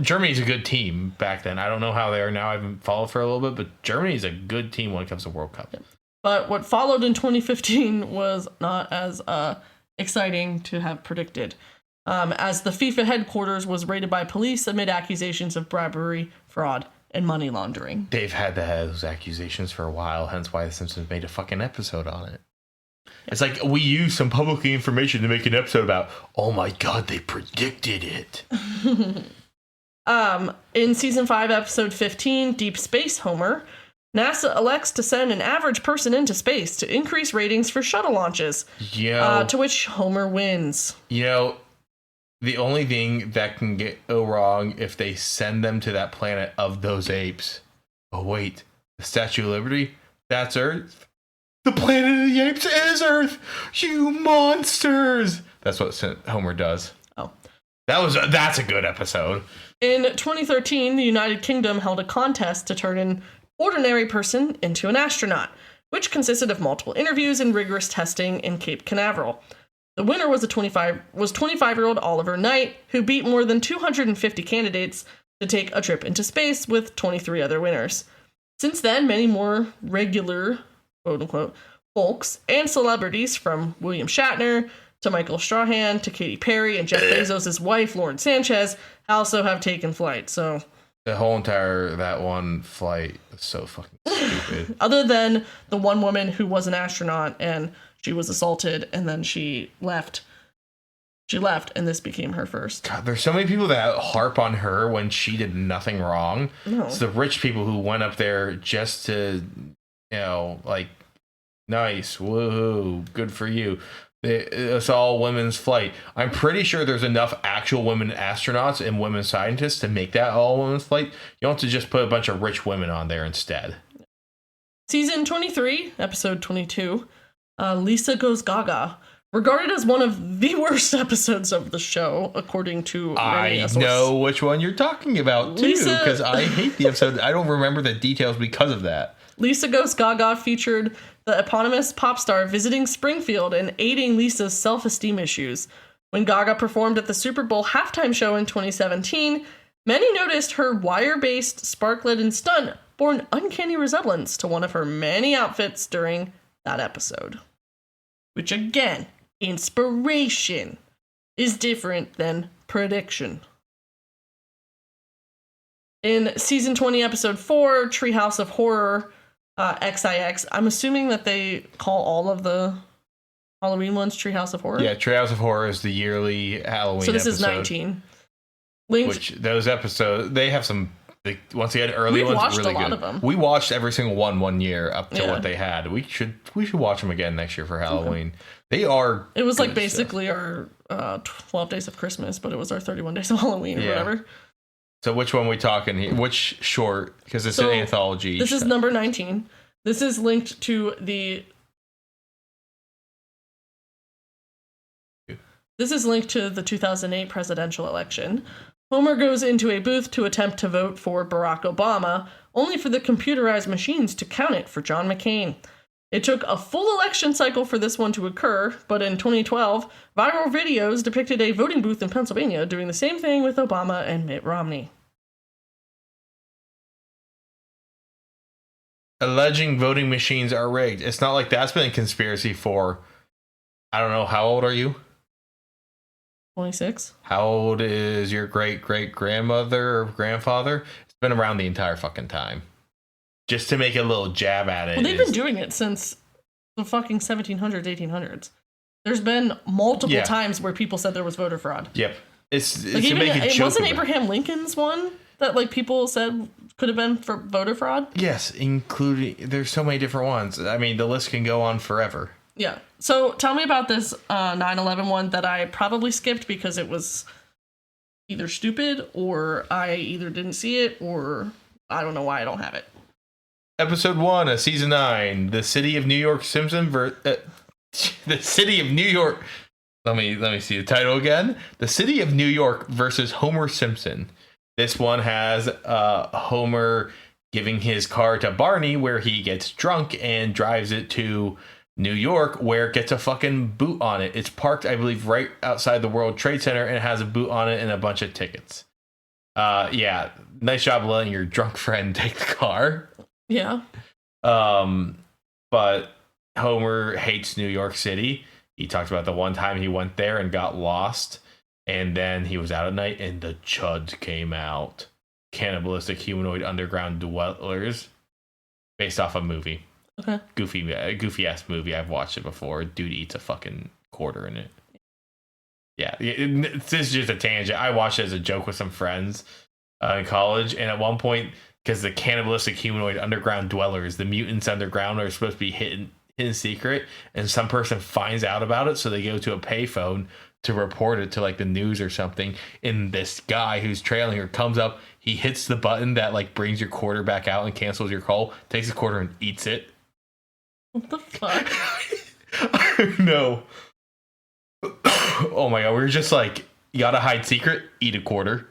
Germany's a good team back then. I don't know how they are now. I haven't followed for a little bit, but Germany's a good team when it comes to World Cup. Yeah. But what followed in 2015 was not as exciting to have predicted, as the FIFA headquarters was raided by police amid accusations of bribery, fraud, and money laundering. They've had those accusations for a while, hence why The Simpsons made a fucking episode on it. It's like, we used some public information to make an episode about, oh my god, they predicted it. In season 5, episode 15, Deep Space Homer, NASA elects to send an average person into space to increase ratings for shuttle launches. To which Homer wins. The only thing that can go wrong if they send them to that planet of those apes. Oh wait, the Statue of Liberty? That's Earth? The planet of the apes is Earth! You monsters! That's what Homer does. Oh. That's a good episode. In 2013, the United Kingdom held a contest to turn an ordinary person into an astronaut, which consisted of multiple interviews and rigorous testing in Cape Canaveral. The winner was 25-year-old Oliver Knight, who beat more than 250 candidates to take a trip into space with 23 other winners. Since then, many more regular, quote-unquote, folks and celebrities, from William Shatner to Michael Strahan to Katy Perry and Jeff Bezos' wife, Lauren Sanchez, also have taken flight. So the whole that one flight was so fucking stupid. Other than the one woman who was an astronaut and she was assaulted and then she left. She left, and this became her first. God, there's so many people that harp on her when she did nothing wrong. No. It's the rich people who went up there just to, like, nice, woohoo, good for you. It's all women's flight. I'm pretty sure there's enough actual women astronauts and women scientists to make that all women's flight. You don't have to just put a bunch of rich women on there instead. Season 23, episode 22, Lisa Goes Gaga. Regarded as one of the worst episodes of the show, according to I know which one you're talking about, too, because I hate the episode. I don't remember the details because of that. Lisa Goes Gaga featured the eponymous pop star visiting Springfield and aiding Lisa's self-esteem issues. When Gaga performed at the Super Bowl halftime show in 2017, many noticed her wire-based, sparklet-and stunt bore an uncanny resemblance to one of her many outfits during that episode. Which, again, inspiration is different than prediction. In season 20, episode 4, Treehouse of Horror, XIX, I'm assuming that they call all of the Halloween ones Treehouse of Horror? Yeah, Treehouse of Horror is the yearly Halloween episode. So this is 19. Linked. Which, those episodes, they have some, once again, early ones, watched really a lot good. of them. We watched every single one year up to what they had. We should watch them again next year for Halloween. Okay. They are. It was like basically our 12 days of Christmas, but it was our 31 days of Halloween or whatever. So which one are we talking here? Which short? Because it's an anthology. This is number 19. This is linked to the. This is linked to the 2008 presidential election. Homer goes into a booth to attempt to vote for Barack Obama, only for the computerized machines to count it for John McCain. It took a full election cycle for this one to occur, but in 2012, viral videos depicted a voting booth in Pennsylvania doing the same thing with Obama and Mitt Romney. Alleging voting machines are rigged. It's not like that's been a conspiracy for, I don't know, how old are you? 26. How old is your great-great-grandmother or grandfather? It's been around the entire fucking time. Just to make a little jab at it. Well, they've been doing it since the fucking 1700s, 1800s. There's been multiple times where people said there was voter fraud. Yep. It's like to make a joke. It wasn't Abraham Lincoln's one that like people said could have been for voter fraud? Yes, including, there's so many different ones. I mean, the list can go on forever. Yeah. So tell me about this 9/11 one that I probably skipped because it was either stupid or I either didn't see it or I don't know why I don't have it. Episode 1 of season 9, the city of New York Simpson the city of New York. Let me see the title again. The city of New York versus Homer Simpson. This one has Homer giving his car to Barney where he gets drunk and drives it to New York where it gets a fucking boot on it. It's parked, I believe, right outside the World Trade Center and it has a boot on it and a bunch of tickets. Yeah, nice job letting your drunk friend take the car. Yeah. But Homer hates New York City. He talks about the one time he went there and got lost. And then he was out at night and the Chuds came out. Cannibalistic humanoid underground dwellers. Based off a movie. Okay. Goofy ass movie. I've watched it before. Dude eats a fucking quarter in it. Yeah. This is just a tangent. I watched it as a joke with some friends in college. And at one point, because the cannibalistic humanoid underground dwellers, the mutants underground, are supposed to be hidden secret, and some person finds out about it, so they go to a payphone to report it to like the news or something. And this guy who's trailing her comes up, he hits the button that like brings your quarter back out and cancels your call, takes the quarter and eats it. What the fuck? No. Oh my god, we were just like, you gotta hide secret, eat a quarter.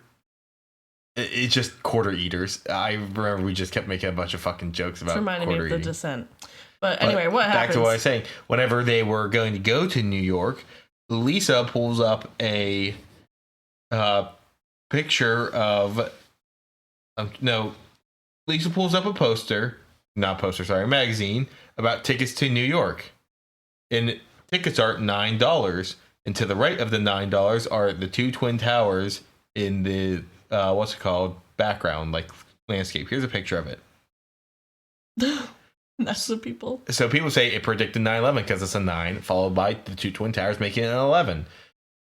It's just quarter eaters. I remember we just kept making a bunch of fucking jokes about reminding me of eating. The Descent. But anyway, what happens? Back to what I was saying. Whenever they were going to go to New York, Lisa pulls up a picture of... Lisa pulls up a magazine about tickets to New York. And tickets are $9. And to the right of the $9 are the two Twin Towers in the... what's it called? Background, like landscape. Here's a picture of it. That's the people. So people say it predicted 9/11 because it's a 9, followed by the two Twin Towers making it an 11.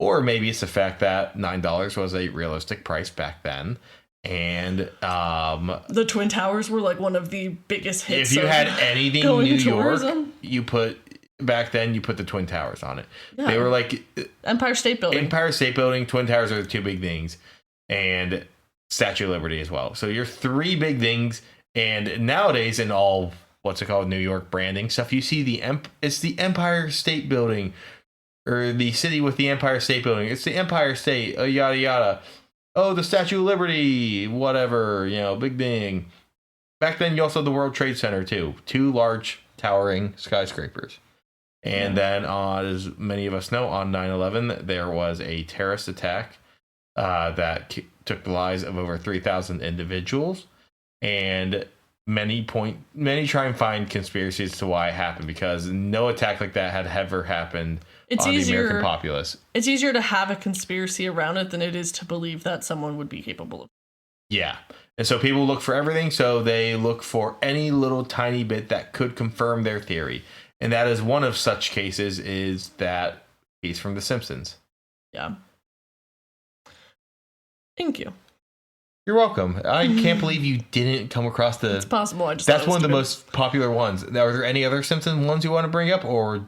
Or maybe it's the fact that $9 was a realistic price back then. And the Twin Towers were like one of the biggest hits. If you had anything going New to York, tourism. you put the Twin Towers on it. Yeah. They were like Empire State Building. Empire State Building, Twin Towers are the two big things, and Statue of Liberty as well. So your three big things. And nowadays, in all what's it called, New York branding stuff, you see it's the Empire State Building, or the city with the Empire State Building. It's the Empire State, yada yada. Oh, the Statue of Liberty, whatever, big thing. Back then, you also had the World Trade Center, too. Two large, towering skyscrapers. And then, as many of us know, on 9/11, there was a terrorist attack that took the lives of over 3,000 individuals. And many try and find conspiracies to why it happened, because no attack like that had ever happened on the American populace. It's easier to have a conspiracy around it than it is to believe that someone would be capable of. Yeah. And so people look for everything. So they look for any little tiny bit that could confirm their theory. And that is one of such cases, is that case from The Simpsons. Yeah. Thank you. You're welcome. I can't believe you didn't come across the... It's possible. That's one of the most popular ones. Are there any other Simpsons ones you want to bring up, or...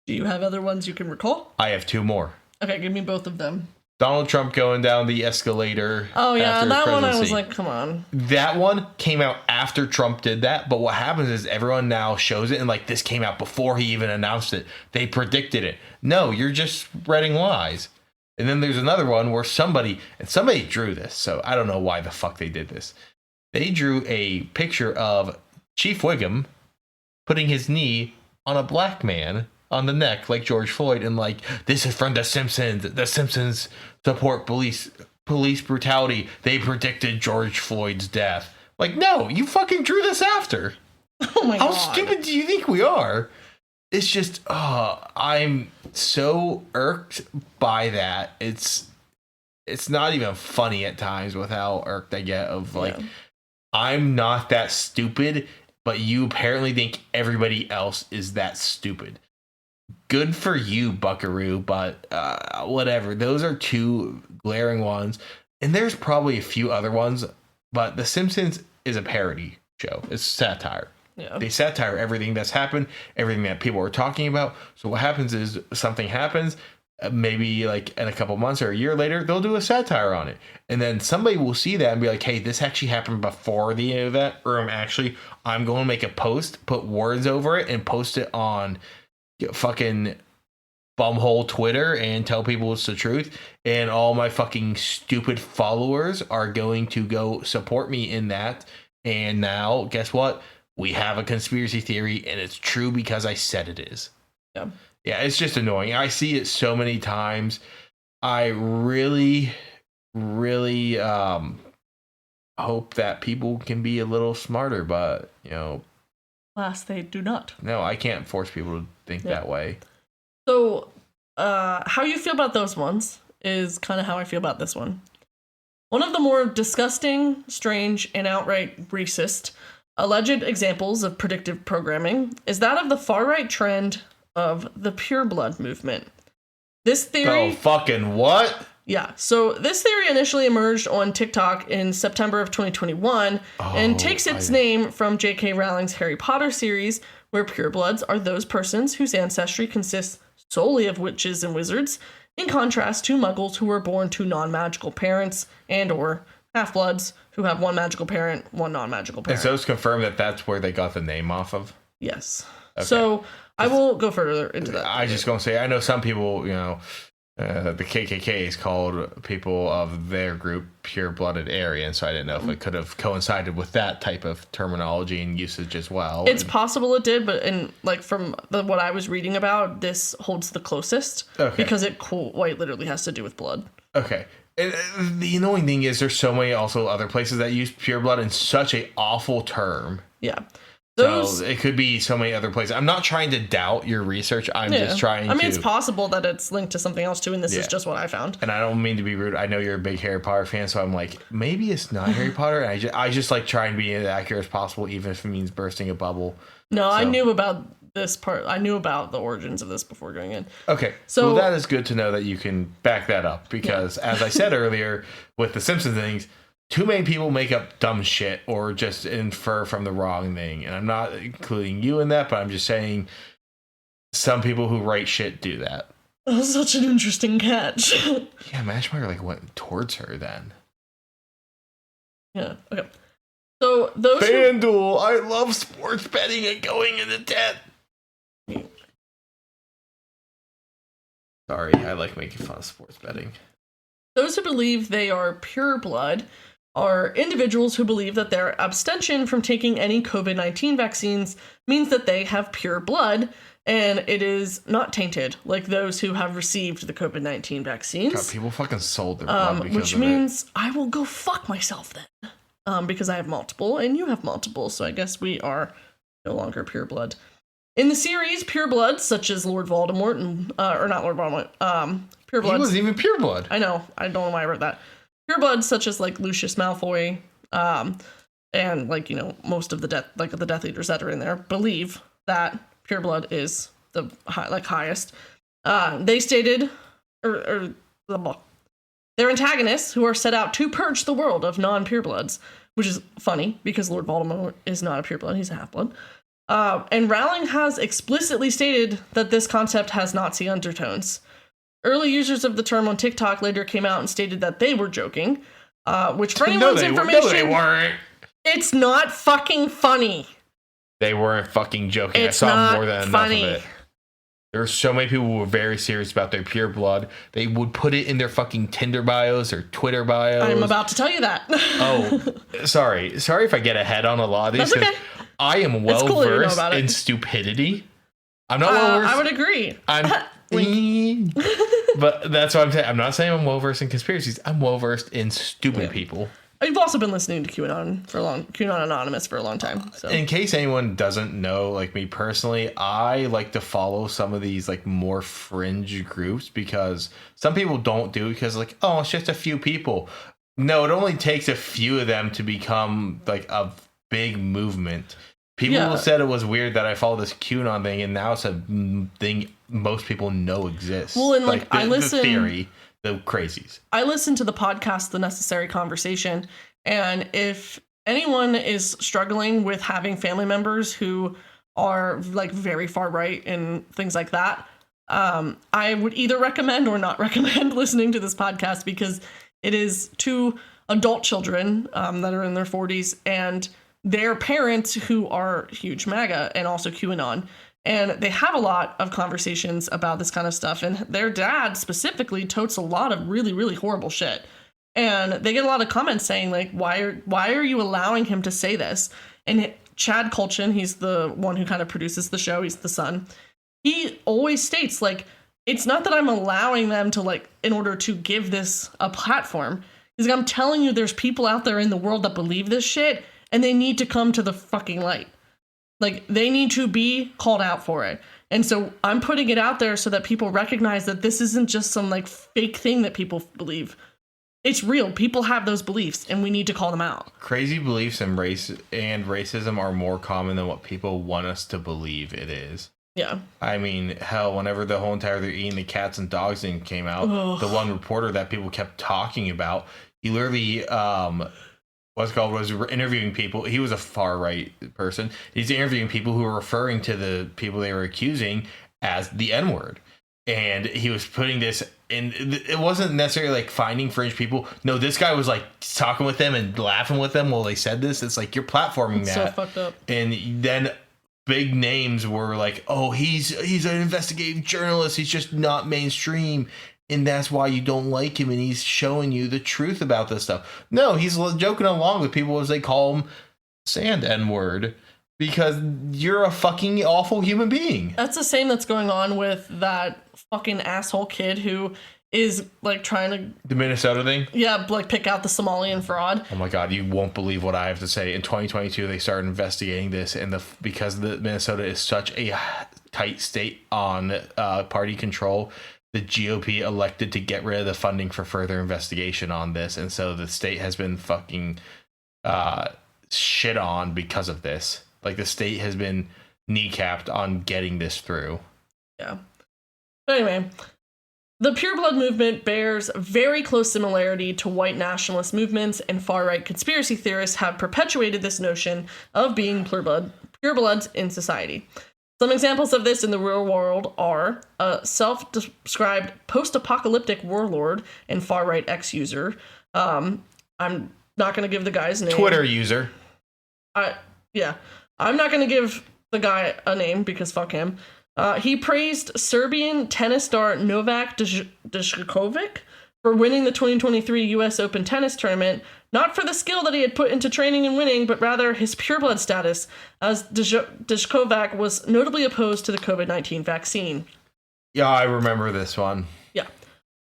Do you have other ones you can recall? I have two more. Okay, give me both of them. Donald Trump going down the escalator. Oh, yeah, that presidency. one I was like, come on. That one came out after Trump did that, but what happens is everyone now shows it, and like, this came out before he even announced it. They predicted it. No, you're just spreading lies. And then there's another one where somebody drew this, so I don't know why the fuck they did this. They drew a picture of Chief Wiggum putting his knee on a black man on the neck, like George Floyd, and like, this is from The Simpsons. The Simpsons support police brutality. They predicted George Floyd's death. Like, no, you fucking drew this after. Oh my God. How stupid do you think we are? It's just, I'm so irked by that. It's not even funny at times with how irked I get of like, I'm not that stupid, but you apparently think everybody else is that stupid. Good for you, buckaroo, but whatever. Those are two glaring ones. And there's probably a few other ones, but The Simpsons is a parody show. It's satire. Yeah. They satire everything that's happened, everything that people are talking about. So what happens is something happens, maybe like in a couple months or a year later, they'll do a satire on it. And then somebody will see that and be like, hey, this actually happened before the event. Or I'm going to make a post, put words over it, and post it on fucking bumhole Twitter and tell people it's the truth. And all my fucking stupid followers are going to go support me in that. And now, guess what? We have a conspiracy theory, and it's true because I said it is. Yeah. Yeah, it's just annoying. I see it so many times. I really, really hope that people can be a little smarter, but, Alas, they do not. No, I can't force people to think that way. So, how you feel about those ones is kind of how I feel about this one. One of the more disgusting, strange, and outright racist alleged examples of predictive programming is that of the far-right trend of the pureblood movement. This theory... Oh, fucking what? Yeah, so this theory initially emerged on TikTok in September of 2021 and takes its name from J.K. Rowling's Harry Potter series, where purebloods are those persons whose ancestry consists solely of witches and wizards, in contrast to muggles who were born to non-magical parents and or half-bloods who have one magical parent, one non-magical parent. And so it's confirmed that that's where they got the name off of? Yes. Okay. So I will go further into that. I just going to say, I know some people, the KKK is called people of their group pure-blooded Aryan, so I didn't know if it could have coincided with that type of terminology and usage as well. It's possible it did, but from what I was reading about, this holds the closest because it quite literally has to do with blood. Okay. And the annoying thing is there's so many also other places that use pure blood in such an awful term. Yeah. So it could be so many other places. I'm not trying to doubt your research. I'm just trying to... it's possible that it's linked to something else too, and this is just what I found. And I don't mean to be rude. I know you're a big Harry Potter fan, so I'm like, maybe it's not Harry Potter. And I just like trying to be as accurate as possible, even if it means bursting a bubble. No, I knew about this part. I knew about the origins of this before going in. Okay, So well, that is good to know that you can back that up because, as I said earlier, with the Simpsons things, too many people make up dumb shit or just infer from the wrong thing. And I'm not including you in that, but I'm just saying some people who write shit do that. That's such an interesting catch. Yeah, Matchmaker like went towards her then. Yeah. Okay. So those FanDuel, I love sports betting and going into debt. Sorry, I like making fun of sports betting. Those who believe they are pure blood are individuals who believe that their abstention from taking any COVID-19 vaccines means that they have pure blood and it is not tainted like those who have received the COVID-19 vaccines. God, people fucking sold their blood because which of means I will go fuck myself then. Because I have multiple and you have multiple, so I guess we are no longer pure blood. In the series, pure blood, such as Lord Voldemort and or not Lord Voldemort, pure blood. He wasn't even pure blood. I know. I don't know why I wrote that. Pure blood, such as like Lucius Malfoy, and like most of the Death Eaters that are in there, believe that pure blood is the highest. They stated, or their antagonists who are set out to purge the world of non-pure bloods, which is funny because Lord Voldemort is not a pure blood; he's a half blood. And Rowling has explicitly stated that this concept has Nazi undertones. Early users of the term on TikTok later came out and stated that they were joking, which for anyone's information, no, they weren't. It's not fucking funny. They weren't fucking joking. It's I saw not more than funny. enough of it. There were so many people who were very serious about their pure blood. They would put it in their fucking Tinder bios or Twitter bios. I'm about to tell you that. Oh, sorry if I get ahead on a lot of these. That's okay. I am well versed in stupidity. I'm not well versed. I would agree. But that's what I'm saying. I'm not saying I'm well versed in conspiracies. I'm well versed in stupid people. You've also been listening to QAnon Anonymous for a long time. So. In case anyone doesn't know, like me personally, I like to follow some of these like more fringe groups because some people don't do it because like, oh, it's just a few people. No, it only takes a few of them to become like a big movement. People said it was weird that I followed this QAnon thing, and now it's a thing most people know exists. Well, and like I listen, the theory. The crazies. I listen to the podcast, The Necessary Conversation, and if anyone is struggling with having family members who are like very far right and things like that, I would either recommend or not recommend listening to this podcast because it is two adult children that are in their 40s and their parents who are huge MAGA and also QAnon. And they have a lot of conversations about this kind of stuff. And their dad specifically totes a lot of really, really horrible shit. And they get a lot of comments saying, like, why are you allowing him to say this? And Chad Kultgen, he's the one who kind of produces the show. He's the son. He always states, like, it's not that I'm allowing them to, like, in order to give this a platform. He's like, I'm telling you there's people out there in the world that believe this shit. And they need to come to the fucking light. Like, they need to be called out for it. And so I'm putting it out there so that people recognize that this isn't just some, like, fake thing that people believe. It's real. People have those beliefs, and we need to call them out. Crazy beliefs and racism are more common than what people want us to believe it is. Yeah. I mean, hell, whenever the whole entire They're Eating the Cats and Dogs thing came out, the one reporter that people kept talking about, he literally... was interviewing people. He was a far right person. He's interviewing people who were referring to the people they were accusing as the N-word. And he was putting this in. It wasn't necessarily like finding fringe people. No, this guy was like talking with them and laughing with them while they said this. It's like you're platforming that. So fucked up. And then big names were like, oh, he's an investigative journalist. He's just not mainstream. And that's why you don't like him, and he's showing you the truth about this stuff. No, he's joking along with people as they call him sand N-word because you're a fucking awful human being. That's the same that's going on with that fucking asshole kid who is like trying to... The Minnesota thing? Yeah, like pick out the Somalian fraud. Oh my God, you won't believe what I have to say. In 2022, they started investigating this, and because Minnesota is such a tight state on party control... The GOP elected to get rid of the funding for further investigation on this. And so the state has been fucking shit on because of this. Like the state has been kneecapped on getting this through. Yeah. But anyway, the pureblood movement bears very close similarity to white nationalist movements, and far-right conspiracy theorists have perpetuated this notion of being purebloods in society. Some examples of this in the real world are a self-described post-apocalyptic warlord and far-right ex-user. I'm not going to give the guy's name. Twitter user. Yeah. I'm not going to give the guy a name because fuck him. He praised Serbian tennis star Novak Djokovic for winning the 2023 U.S. Open tennis tournament, not for the skill that he had put into training and winning, but rather his pureblood status, as Djokovic was notably opposed to the COVID-19 vaccine. Yeah, I remember this one. Yeah.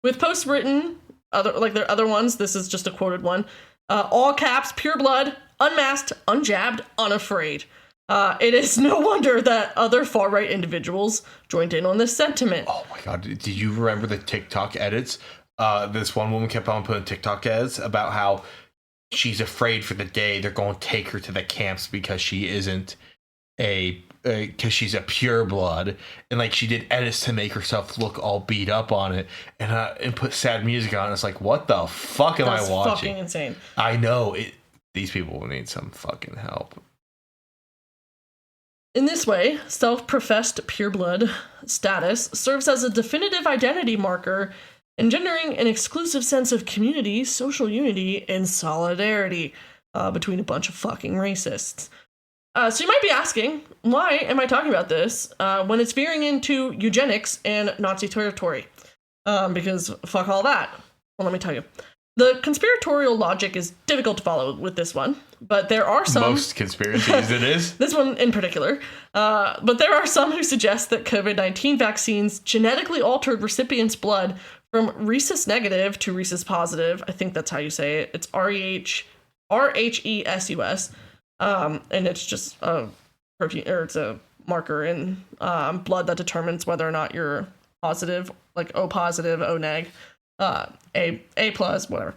With posts written, their other ones, this is just a quoted one, all caps, pureblood, unmasked, unjabbed, unafraid. It is no wonder that other far-right individuals joined in on this sentiment. Oh my god, did you remember the TikTok edits? This one woman kept on putting TikTok edits about how she's afraid for the day they're going to take her to the camps because she isn't because she's a pureblood, and like she did edits to make herself look all beat up on it, and put sad music on. It's like, what the fuck am I watching? That's fucking insane. I know it. These people will need some fucking help. In this way, self-professed pureblood status serves as a definitive identity marker, engendering an exclusive sense of community, social unity, and solidarity between a bunch of fucking racists. So you might be asking, why am I talking about this when it's veering into eugenics and Nazi territory? Because fuck all that. Well, let me tell you. The conspiratorial logic is difficult to follow with this one, but there are some... Most conspiracies it is. This one in particular. But there are some who suggest that COVID-19 vaccines genetically altered recipients' blood from rhesus negative to rhesus positive. I think that's how you say it. It's RHESUS. And it's just a protein, or it's a marker in blood that determines whether or not you're positive, like O positive, O neg. A plus, whatever.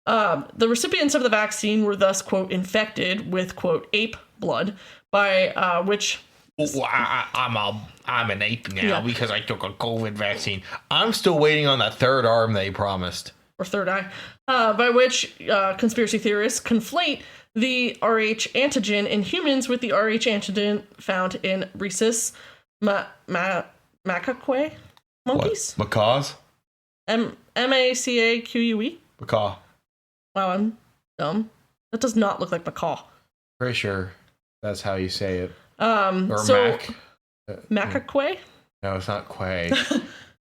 The recipients of the vaccine were thus, quote, infected with, quote, ape blood, by which... I'm an ape now because I took a COVID vaccine. I'm still waiting on that third arm they promised. Or third eye. By which conspiracy theorists conflate the Rh antigen in humans with the Rh antigen found in rhesus macaque monkeys? What? Macaws? MACAQUE? Macaw. Wow, I'm dumb. That does not look like macaw. Pretty sure that's how you say it. Or so, macaque? No, it's not quay.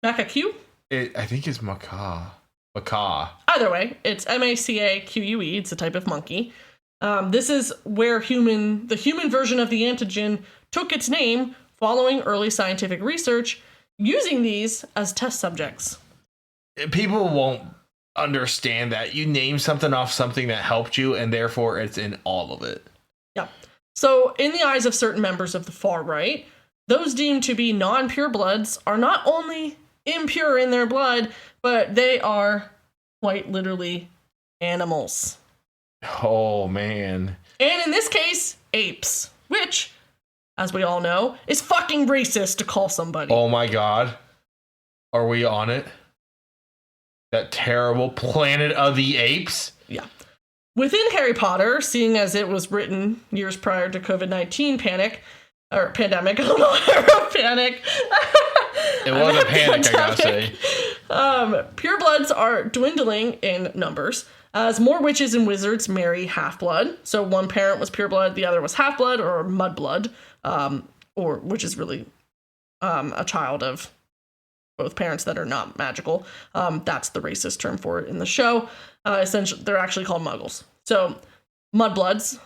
Macaque? I think it's macaw. Macaw. Either way, it's MACAQUE. It's a type of monkey. This is where the human version of the antigen took its name following early scientific research using these as test subjects. People won't understand that. You name something off something that helped you, and therefore it's in all of it. Yeah. So, in the eyes of certain members of the far right, those deemed to be non-purebloods are not only impure in their blood, but they are quite literally animals. Oh, man. And in this case, apes, which, as we all know, is fucking racist to call somebody. Oh my god. Are we on it? That terrible Planet of the Apes? Yeah. Within Harry Potter, seeing as it was written years prior to COVID-19 pandemic. I don't know, I wrote panic. It was a panic, I gotta say. Purebloods are dwindling in numbers as more witches and wizards marry half-blood. So one parent was pureblood, the other was half-blood or mudblood, or which is really a child of both parents that are not magical. That's the racist term for it in the show. Essentially, they're actually called muggles. So mudbloods,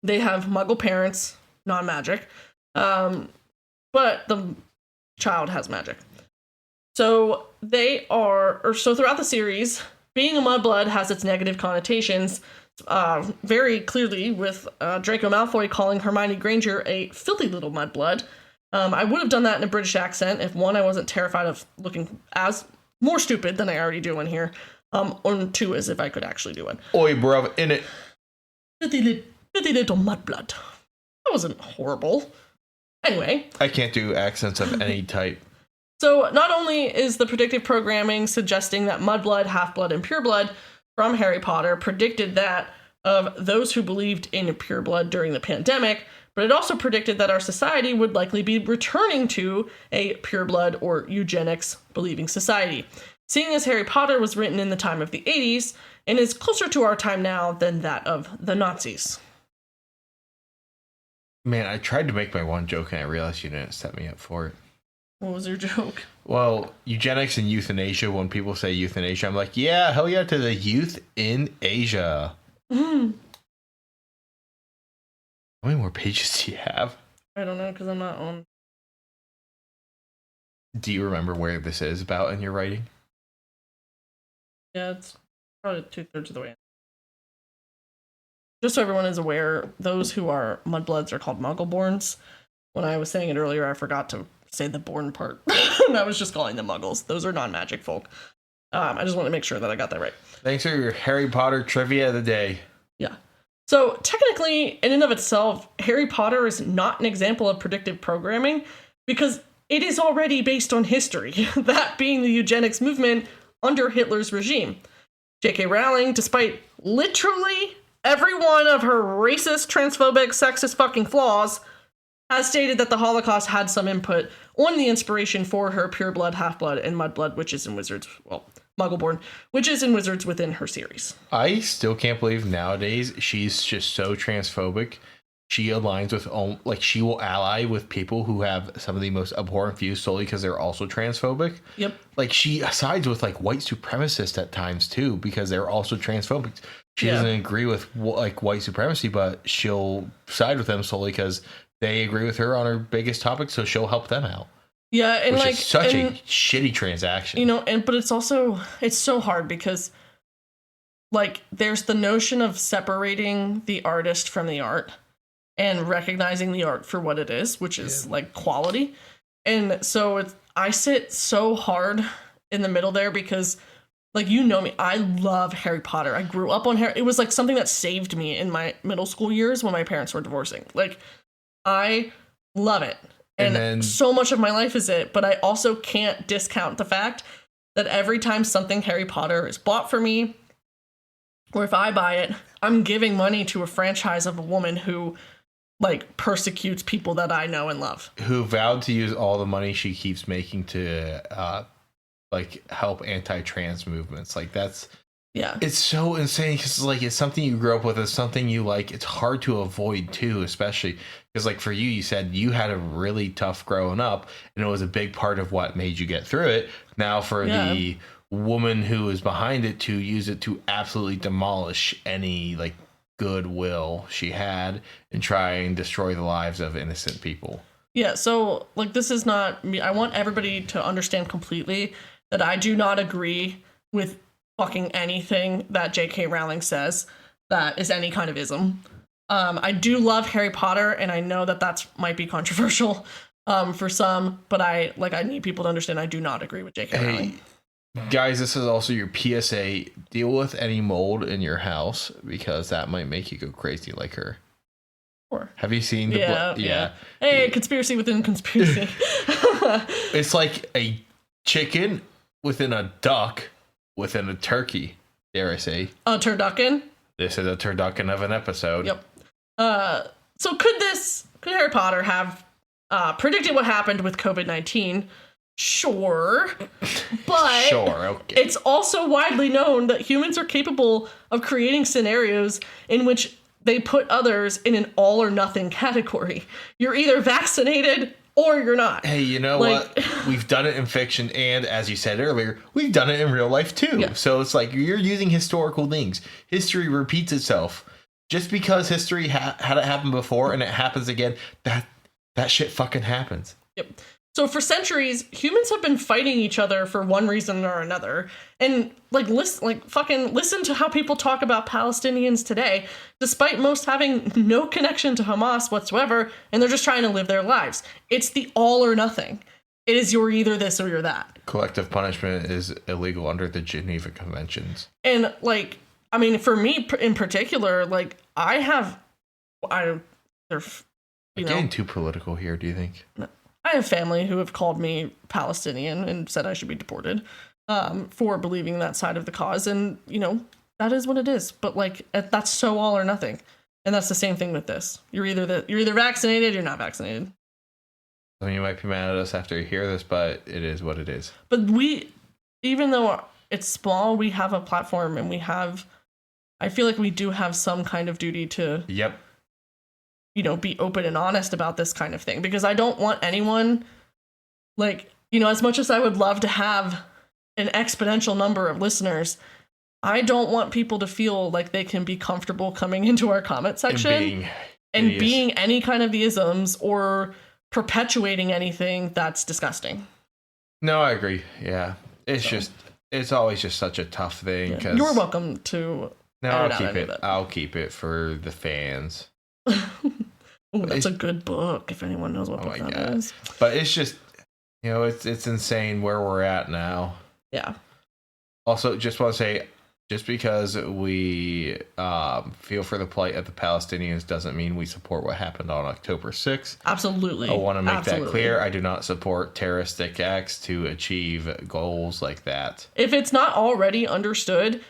they have muggle parents, non-magic, but the child has magic. So so throughout the series, being a mudblood has its negative connotations, very clearly with Draco Malfoy calling Hermione Granger a filthy little mudblood. I would have done that in a British accent if, one, I wasn't terrified of looking as more stupid than I already do in here, or two, as if I could actually do it. Oi, bruv, in it. Filthy little mudblood. That wasn't horrible. Anyway. I can't do accents of any type. So not only is the predictive programming suggesting that mudblood, half-blood, and pureblood from Harry Potter predicted that of those who believed in pureblood during the pandemic, but it also predicted that our society would likely be returning to a pureblood or eugenics believing society. Seeing as Harry Potter was written in the time of the 80s and is closer to our time now than that of the Nazis. Man, I tried to make my one joke and I realized you didn't set me up for it. What was your joke? Well, eugenics and euthanasia, when people say euthanasia, I'm like, yeah, hell yeah to the youth in Asia. Mm. How many more pages do you have? I don't know, because I'm not on. Do you remember where this is about in your writing? Yeah, it's probably 2/3 of the way in. Just so everyone is aware, those who are mudbloods are called Muggleborns. When I was saying it earlier, I forgot to say the born part. And I was just calling them Muggles. Those are non-magic folk. I just want to make sure that I got that right. Thanks for your Harry Potter trivia of the day. Yeah. So technically, in and of itself, Harry Potter is not an example of predictive programming because it is already based on history, that being the eugenics movement under Hitler's regime. J.K. Rowling, despite literally every one of her racist, transphobic, sexist fucking flaws, has stated that the Holocaust had some input on the inspiration for her pureblood, half-blood, and mudblood witches and wizards, well, Muggleborn witches and wizards within her series. I still can't believe nowadays she's just so transphobic. She aligns with, like, she will ally with people who have some of the most abhorrent views solely because they're also transphobic. Yep. Like, she sides with, like, white supremacists at times, too, because they're also transphobic. She doesn't agree with, like, white supremacy, but she'll side with them solely because they agree with her on her biggest topic, so she'll help them out. Yeah, and which like is such a shitty transaction. You know, but it's also, it's so hard because like there's the notion of separating the artist from the art and recognizing the art for what it is, which is like quality. And so I sit so hard in the middle there because like, you know me, I love Harry Potter. I grew up on Harry. It was like something that saved me in my middle school years when my parents were divorcing. Like, I love it. And then, so much of my life is it, but I also can't discount the fact that every time something Harry Potter is bought for me, or if I buy it, I'm giving money to a franchise of a woman who like persecutes people that I know and love. Who vowed to use all the money she keeps making to like help anti-trans movements. Like that's, yeah, it's so insane because like it's something you grew up with, it's something you like, it's hard to avoid too, especially because like for you said you had a really tough growing up and it was a big part of what made you get through it. Now for the woman who is behind it to use it to absolutely demolish any like goodwill she had and try and destroy the lives of innocent people. Yeah, so like this is not me. I want everybody to understand completely that I do not agree with fucking anything that J.K. Rowling says that is any kind of ism. I do love Harry Potter, and I know that that's might be controversial for some, but I need people to understand I do not agree with J.K. Rowling. Guys, this is also your PSA. Deal with any mold in your house because that might make you go crazy like her. Sure. Have you seen the yeah. Hey, conspiracy within conspiracy. It's like a chicken within a duck within a turkey, dare I say. A turducken? This is a turducken of an episode. Yep. So could Harry Potter have predicted what happened with COVID-19? Sure. But sure, okay. It's also widely known that humans are capable of creating scenarios in which they put others in an all or nothing category. You're either vaccinated or you're not. Hey, you know what? We've done it in fiction, and as you said earlier, we've done it in real life too. Yeah. So it's like you're using historical things. History repeats itself. Just because history had it happen before and it happens again, that shit fucking happens. Yep. So for centuries, humans have been fighting each other for one reason or another. And listen to how people talk about Palestinians today, despite most having no connection to Hamas whatsoever, and they're just trying to live their lives. It's the all or nothing. It is you're either this or you're that. Collective punishment is illegal under the Geneva Conventions. And for me in particular, Getting too political here, do you think? I have family who have called me Palestinian and said I should be deported for believing that side of the cause. And, that is what it is. But, like, that's so all or nothing. And that's the same thing with this. You're either vaccinated, you're not vaccinated. I mean, you might be mad at us after you hear this, but it is what it is. But even though it's small, we have a platform and I feel like we do have some kind of duty to Yep. Be open and honest about this kind of thing, because I don't want anyone, like, as much as I would love to have an exponential number of listeners, I don't want people to feel like they can be comfortable coming into our comment section and being any kind of the isms or perpetuating anything that's disgusting. No, I agree. Yeah. It's always just such a tough thing. Yeah. You're welcome to. No, I'll keep it for the fans. Oh, that's a good book, if anyone knows what book that is. But it's just, it's insane where we're at now. Yeah. Also, just want to say, just because we feel for the plight of the Palestinians doesn't mean we support what happened on October 6th. Absolutely. I want to make that clear. I do not support terroristic acts to achieve goals like that. If it's not already understood,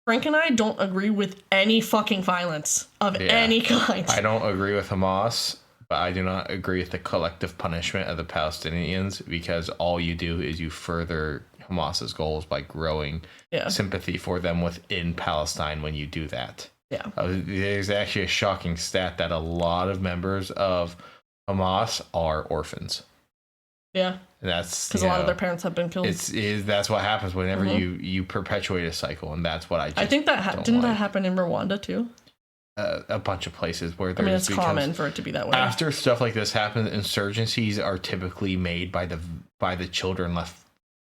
Frank and I don't agree with any fucking violence of any kind. I don't agree with Hamas, but I do not agree with the collective punishment of the Palestinians, because all you do is you further Hamas's goals by growing sympathy for them within Palestine when you do that. Yeah. There's actually a shocking stat that a lot of members of Hamas are orphans. Yeah. And that's because a lot of their parents have been killed. That's what happens whenever you perpetuate a cycle, and that's what I think that didn't that happen in Rwanda too? A bunch of places where it's common for it to be that way. After stuff like this happens, insurgencies are typically made by the children left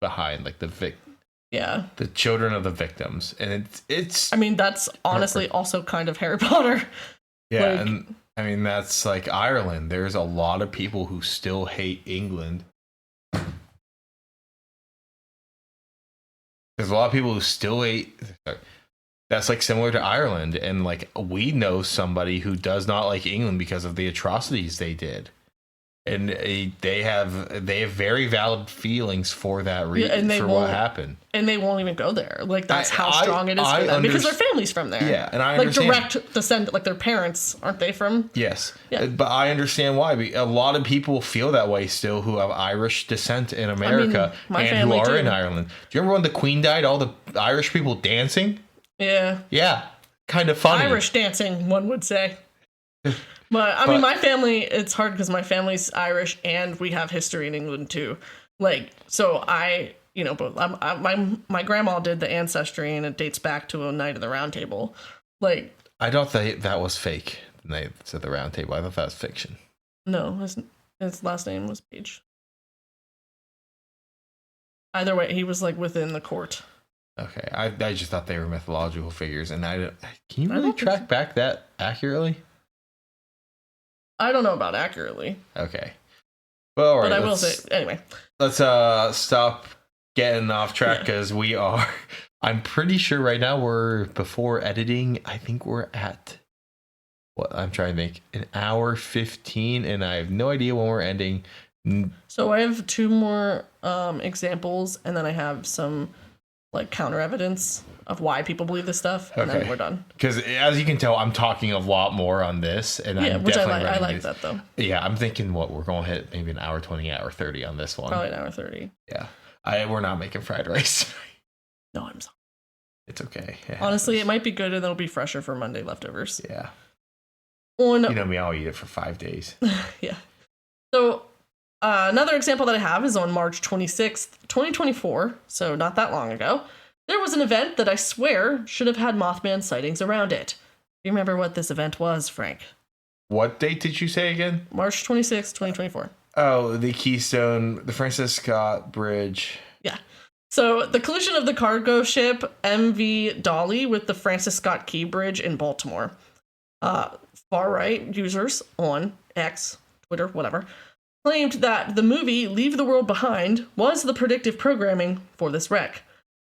behind, like the children of the victims, and it's. I mean, that's honestly also kind of Harry Potter. Yeah, and I mean that's like Ireland. There's a lot of people who still hate England. There's a lot of people who still hate. That's like similar to Ireland, and like we know somebody who does not like England because of the atrocities they did, and they have very valid feelings for that reason, for what happened, and they won't even go there. Like that's how strong it is for them, because their family's from there. Yeah, and I like understand. Direct descent, like their parents aren't they from? Yes, but I understand why. A lot of people feel that way still who have Irish descent in America and who are in Ireland. Do you remember when the Queen died? All the Irish people dancing. Yeah, kind of funny. Irish dancing, one would say. But I mean, my family, it's hard because my family's Irish and we have history in England too. Like, so but my grandma did the ancestry and it dates back to a Night of the Round Table. Like, I don't think that was fake. The Night of the Round Table. I thought that was fiction. No, his last name was Page. Either way, he was like within the court. Okay, I just thought they were mythological figures, and can you really track back that accurately? I don't know about accurately. Okay, well, all right, but I will say anyway. Let's stop getting off track because we are. I'm pretty sure right now we're before editing. I think we're at what I'm trying to think, an hour 15, and I have no idea when we're ending. So I have two more examples, and then I have some like counter evidence of why people believe this stuff, and then we're done. Because as you can tell, I'm talking a lot more on this, and I'm which definitely I like that though. Yeah, I'm thinking we're going to hit maybe an hour 20, hour 30 on this one. Probably an hour 30. Yeah, we're not making fried rice. No, I'm sorry. It's okay. Honestly, it might be good, and it'll be fresher for Monday leftovers. Yeah. You know me, I'll eat it for 5 days. Yeah. So another example that I have is on March 26th, 2024, so not that long ago. There was an event that I swear should have had Mothman sightings around it. Do you remember what this event was, Frank? What date did you say again? March 26th, 2024. Oh, the Keystone, the Francis Scott Bridge. Yeah. So the collision of the cargo ship MV Dolly with the Francis Scott Key Bridge in Baltimore. Far-right users on X, Twitter, whatever, claimed that the movie Leave the World Behind was the predictive programming for this wreck.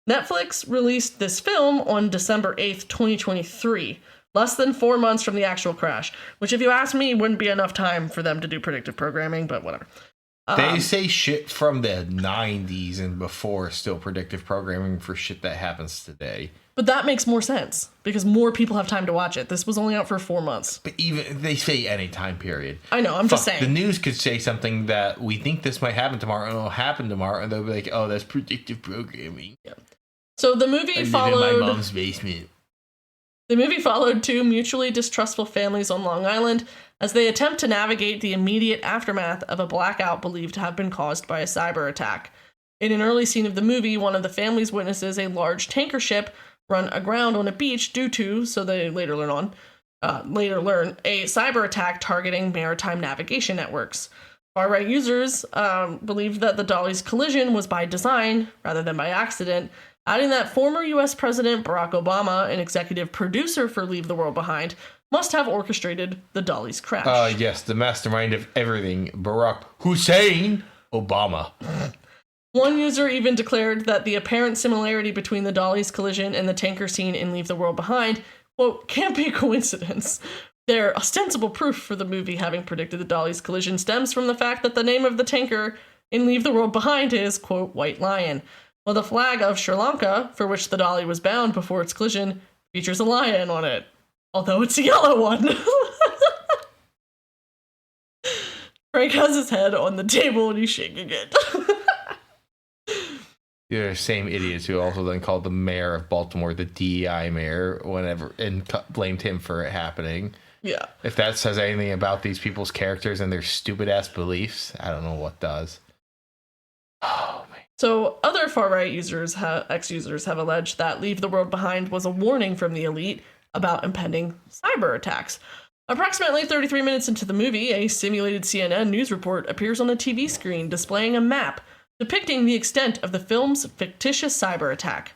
Netflix released this film on December 8th, 2023, less than 4 months from the actual crash, which, if you ask me, wouldn't be enough time for them to do predictive programming, but whatever. They say shit from the 90s and before still predictive programming for shit that happens today. But that makes more sense because more people have time to watch it. This was only out for 4 months. But even they say any time period. I know, I'm just saying. The news could say something that we think this might happen tomorrow and it'll happen tomorrow, and they'll be like, oh, that's predictive programming. Yeah. So the movie followed... live in my mom's basement. The movie followed two mutually distrustful families on Long Island as they attempt to navigate the immediate aftermath of a blackout believed to have been caused by a cyber attack. In an early scene of the movie, one of the families witnesses a large tanker ship run aground on a beach due to, so they later learn, a cyber attack targeting maritime navigation networks. Far-right users believed that the dolly's collision was by design rather than by accident, adding that former U.S. President Barack Obama, an executive producer for Leave the World Behind, must have orchestrated the dolly's crash. Yes, the mastermind of everything, Barack Hussein Obama. One user even declared that the apparent similarity between the dolly's collision and the tanker scene in Leave the World Behind, quote, can't be a coincidence. Their ostensible proof for the movie having predicted the dolly's collision stems from the fact that the name of the tanker in Leave the World Behind is, quote, White Lion, while the flag of Sri Lanka, for which the dolly was bound before its collision, features a lion on it, although it's a yellow one. Frank has his head on the table and he's shaking it. They're the same idiots who also then called the mayor of Baltimore the DEI mayor and blamed him for it happening. Yeah. If that says anything about these people's characters and their stupid ass beliefs, I don't know what does. Oh man. So other far-right ex-users have alleged that Leave the World Behind was a warning from the elite about impending cyber attacks. Approximately 33 minutes into the movie, a simulated CNN news report appears on a TV screen displaying a map depicting the extent of the film's fictitious cyber attack.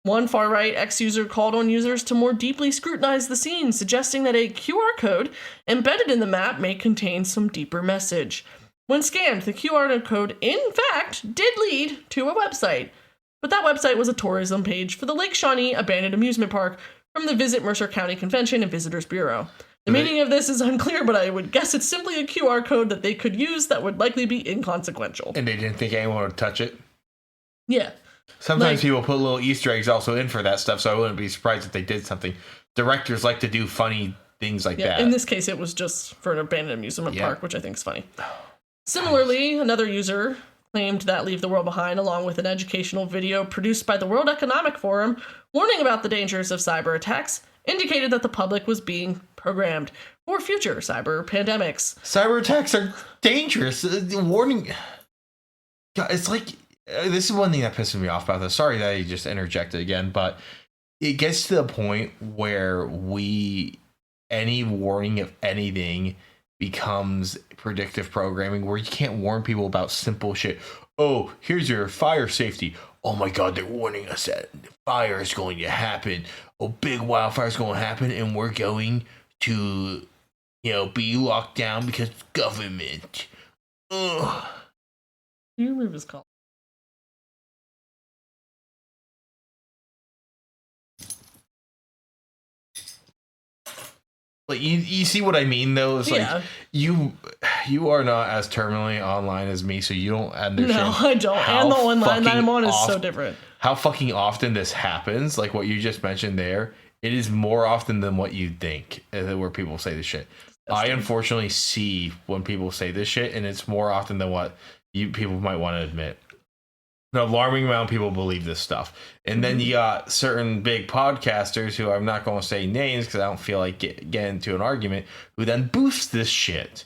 One far-right ex-user called on users to more deeply scrutinize the scene, suggesting that a QR code embedded in the map may contain some deeper message. When scanned, the QR code, in fact, did lead to a website. But that website was a tourism page for the Lake Shawnee Abandoned Amusement Park from the Visit Mercer County Convention and Visitors Bureau. The meaning of this is unclear, but I would guess it's simply a QR code that they could use that would likely be inconsequential. And they didn't think anyone would touch it? Yeah. Sometimes people put little Easter eggs also in for that stuff, so I wouldn't be surprised if they did something. Directors like to do funny things like that. In this case, it was just for an abandoned amusement park, which I think is funny. Similarly, another user claimed that Leave the World Behind, along with an educational video produced by the World Economic Forum warning about the dangers of cyber attacks, indicated that the public was being programmed for future cyber pandemics. Cyber attacks are dangerous. Warning. God, it's like, this is one thing that pisses me off about this. Sorry that I just interjected again, but it gets to the point where any warning of anything becomes predictive programming, where you can't warn people about simple shit. Oh, here's your fire safety. Oh my God, they're warning us that fire is going to happen. A big wildfire is going to happen, and we're going to, be locked down because of government. Ugh. Can you remove his call? Like you see what I mean though? It's like you are not as terminally online as me, so you don't understand. No, I don't. And the online that I'm on is so different. How fucking often this happens, like what you just mentioned there, it is more often than what you think where people say this shit. I unfortunately see when people say this shit, and it's more often than what people might want to admit. An alarming amount of people believe this stuff. And then you got certain big podcasters who I'm not going to say names because I don't feel like getting into an argument, who then boost this shit.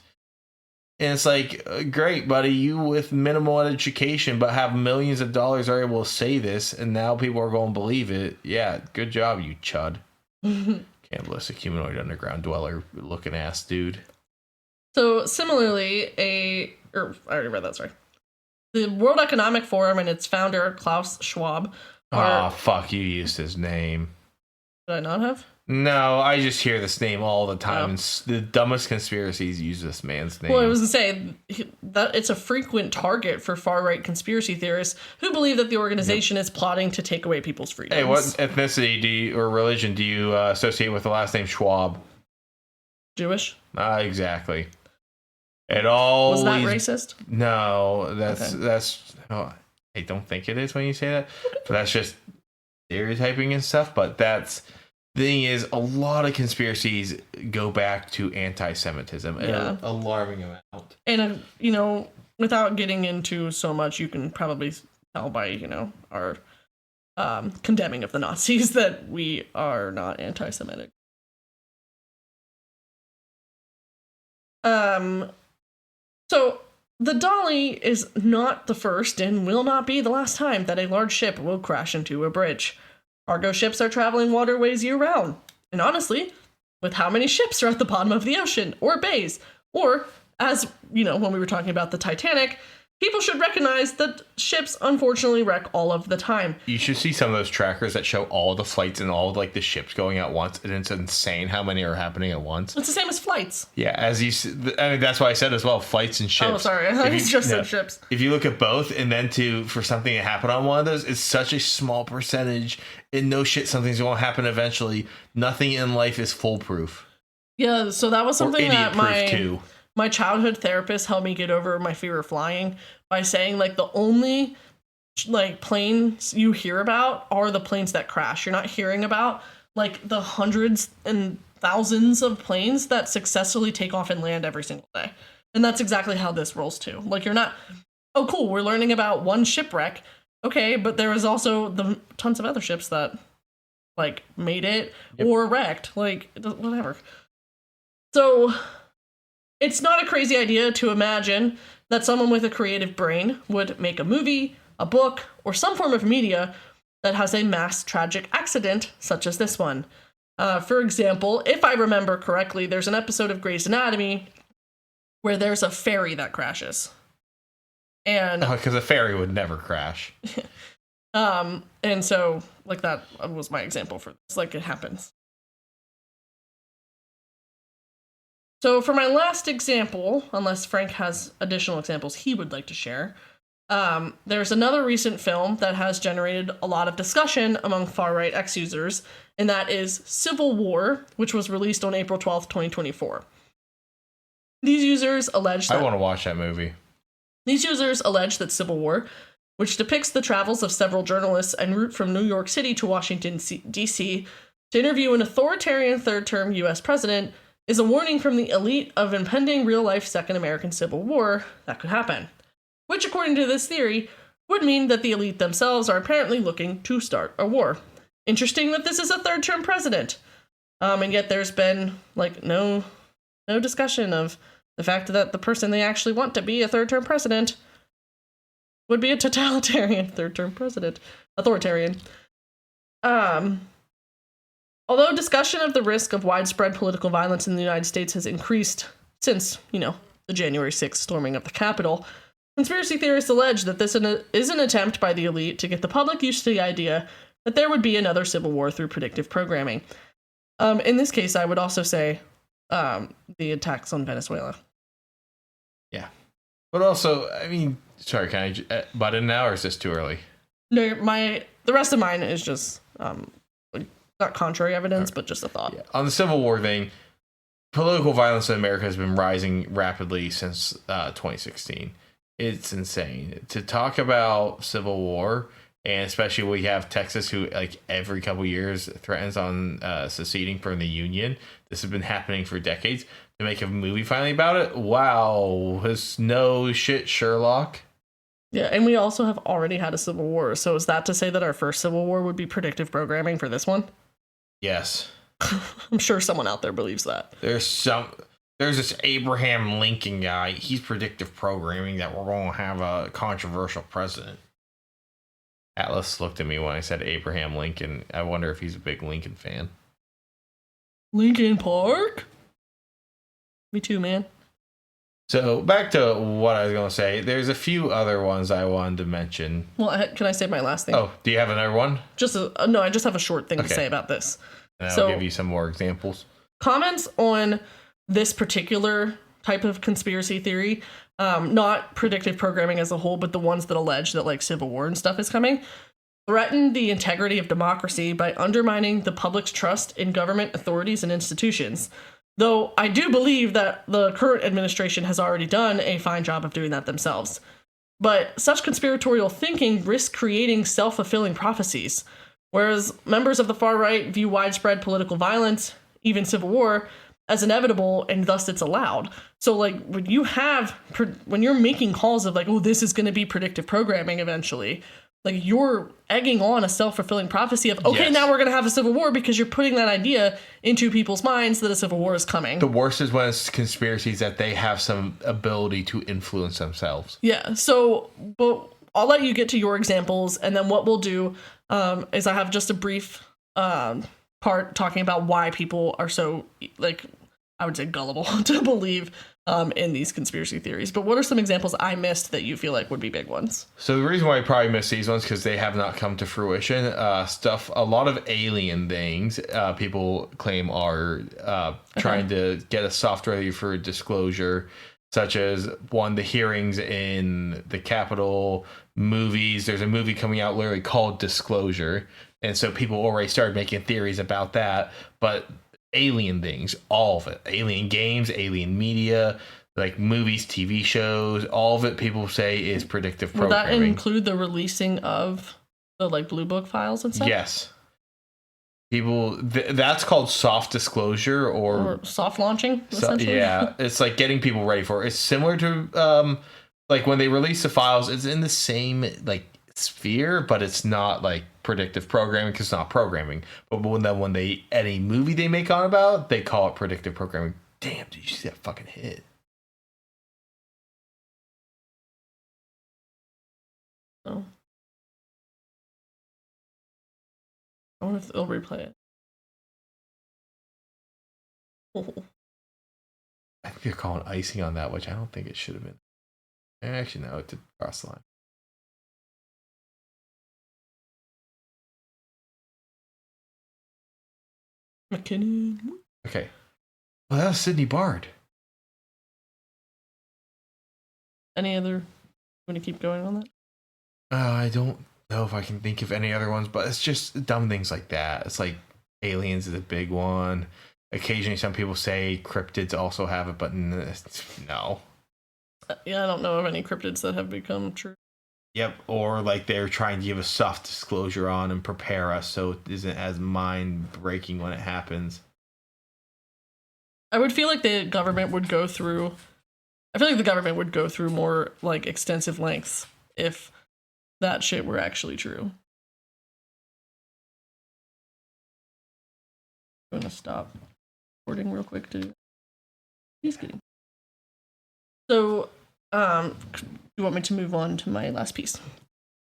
And it's like, great, buddy, you with minimal education but have millions of dollars are able to say this, and now people are going to believe it. Yeah, good job, you chud. Cannibalistic humanoid underground dweller looking ass dude. So similarly, I already read that, sorry. The World Economic Forum and its founder, Klaus Schwab, fuck, you used his name. Did I not have? No, I just hear this name all the time. Oh. And the dumbest conspiracies use this man's name. Well, I was going to say that it's a frequent target for far-right conspiracy theorists who believe that the organization is plotting to take away people's freedoms. Hey, what ethnicity or religion do you associate with the last name Schwab? Jewish? Exactly. It always... Was that racist? No, that's... Oh, I don't think it is when you say that. But that's just stereotyping and stuff. But that's... The thing is, a lot of conspiracies go back to anti-Semitism at an alarming amount. And, you know, without getting into so much, you can probably tell by, you know, our condemning of the Nazis that we are not anti-Semitic. So the Dolly is not the first and will not be the last time that a large ship will crash into a bridge. Cargo ships are traveling waterways year-round. And honestly, with how many ships are at the bottom of the ocean, or bays, or, as, you know, when we were talking about the Titanic, people should recognize that ships unfortunately wreck all of the time. You should see some of those trackers that show all the flights and all of, like, the ships going at once, and it's insane how many are happening at once. It's the same as flights. Yeah, as you, I mean, that's why I said as well, flights and ships. Oh, sorry, I thought it was just said ships. If you look at both, and then for something to happen on one of those, it's such a small percentage, and no shit, something's going to happen eventually. Nothing in life is foolproof. Yeah, so that was something that too. My childhood therapist helped me get over my fear of flying by saying, like, the only, like, planes you hear about are the planes that crash. You're not hearing about, like, the hundreds and thousands of planes that successfully take off and land every single day. And that's exactly how this rolls too. Like, you're not, oh, cool, we're learning about one shipwreck. Okay, but there was also the tons of other ships that, like, made it or wrecked. Like, whatever. So it's not a crazy idea to imagine that someone with a creative brain would make a movie, a book, or some form of media that has a mass tragic accident such as this one. For example, if I remember correctly, there's an episode of Grey's Anatomy where there's a ferry that crashes. And because a ferry would never crash. And so, like, that was my example for this. Like, it happens. So for my last example, unless Frank has additional examples he would like to share, there's another recent film that has generated a lot of discussion among far-right X-users, and that is Civil War, which was released on April 12th, 2024. These users allege that... I want to watch that movie. These users allege that Civil War, which depicts the travels of several journalists en route from New York City to Washington, D.C. to interview an authoritarian third-term U.S. president, is a warning from the elite of impending real-life Second American Civil War that could happen. Which, according to this theory, would mean that the elite themselves are apparently looking to start a war. Interesting that this is a third-term president. And yet there's been, like, no discussion of the fact that the person they actually want to be a third-term president would be a totalitarian third-term president. Authoritarian. Although discussion of the risk of widespread political violence in the United States has increased since, the January 6th storming of the Capitol, conspiracy theorists allege that this is an attempt by the elite to get the public used to the idea that there would be another civil war through predictive programming. In this case, I would also say the attacks on Venezuela. Yeah. But also, I mean, sorry, can I butt in now, or is this too early? No, the rest of mine is just... not contrary evidence, but just a thought. Yeah. On the Civil War thing, political violence in America has been rising rapidly since 2016. It's insane. To talk about Civil War, and especially we have Texas, who, like, every couple years threatens on seceding from the Union. This has been happening for decades. To make a movie finally about it, wow, it's no shit, Sherlock. Yeah, and we also have already had a Civil War. So is that to say that our first Civil War would be predictive programming for this one? Yes. I'm sure someone out there believes that. There's this Abraham Lincoln guy. He's predictive programming that we're going to have a controversial president. Atlas looked at me when I said Abraham Lincoln. I wonder if he's a big Lincoln fan. Lincoln Park? Me too, man. So back to what I was going to say. There's a few other ones I wanted to mention. Well, can I say my last thing? Oh, do you have another one? No, I just have a short thing to say about this. And I'll So- give you some more examples. Comments on this particular type of conspiracy theory, not predictive programming as a whole, but the ones that allege that like civil war and stuff is coming, threaten the integrity of democracy by undermining the public's trust in government authorities and institutions. Though I do believe that the current administration has already done a fine job of doing that themselves. But such conspiratorial thinking risks creating self-fulfilling prophecies, whereas members of the far right view widespread political violence, even civil war, as inevitable, and thus it's allowed. So like when you're making calls of like, oh, this is going to be predictive programming eventually, like you're egging on a self-fulfilling prophecy of, okay, Yes. now we're going to have a civil war because you're putting that idea into people's minds that a civil war is coming. The worst is when it's conspiracies that they have some ability to influence themselves. Yeah. So, but I'll let you get to your examples, and then what we'll do is I have just a brief part talking about why people are so, like, I would say gullible to believe in these conspiracy theories. But what are some examples I missed that you feel like would be big ones? So the reason why I probably missed these ones because they have not come to fruition. A lot of alien things people claim are trying to get a soft ready for disclosure, such as the hearings in the Capitol, movies. There's a movie coming out literally called Disclosure, and so people already started making theories about that. But alien things, all of it, alien games, alien media, like movies, TV shows, all of it people say is predictive Will that programming. include the releasing of the like Blue Book files and stuff? Yes. People, that's called soft disclosure or soft launching, essentially. yeah, it's like getting people ready for it. It's similar to like when they release the files, it's in the same like sphere, but it's not like predictive programming because it's not programming. But when they any movie they make on about, they call it predictive programming. Damn, did you see that fucking hit? Oh. I wonder if they'll replay it. Oh. I think they're calling icing on that, which I don't think it should have been. Actually, no, it did cross the line. McKinnon. Okay. Well, that was Sydney Bard. Any other? Want to keep going on that? I don't know if I can think of any other ones, but it's just dumb things like that. It's like aliens is a big one. Occasionally, some people say cryptids also have it, but no. Yeah, I don't know of any cryptids that have become true. Yep, or like they're trying to give a soft disclosure on and prepare us so it isn't as mind-breaking when it happens. I would feel like the government would go through. I feel like the government would go through more like extensive lengths if that shit were actually true. I'm gonna stop recording real quick too. He's kidding. So, you want me to move on to my last piece?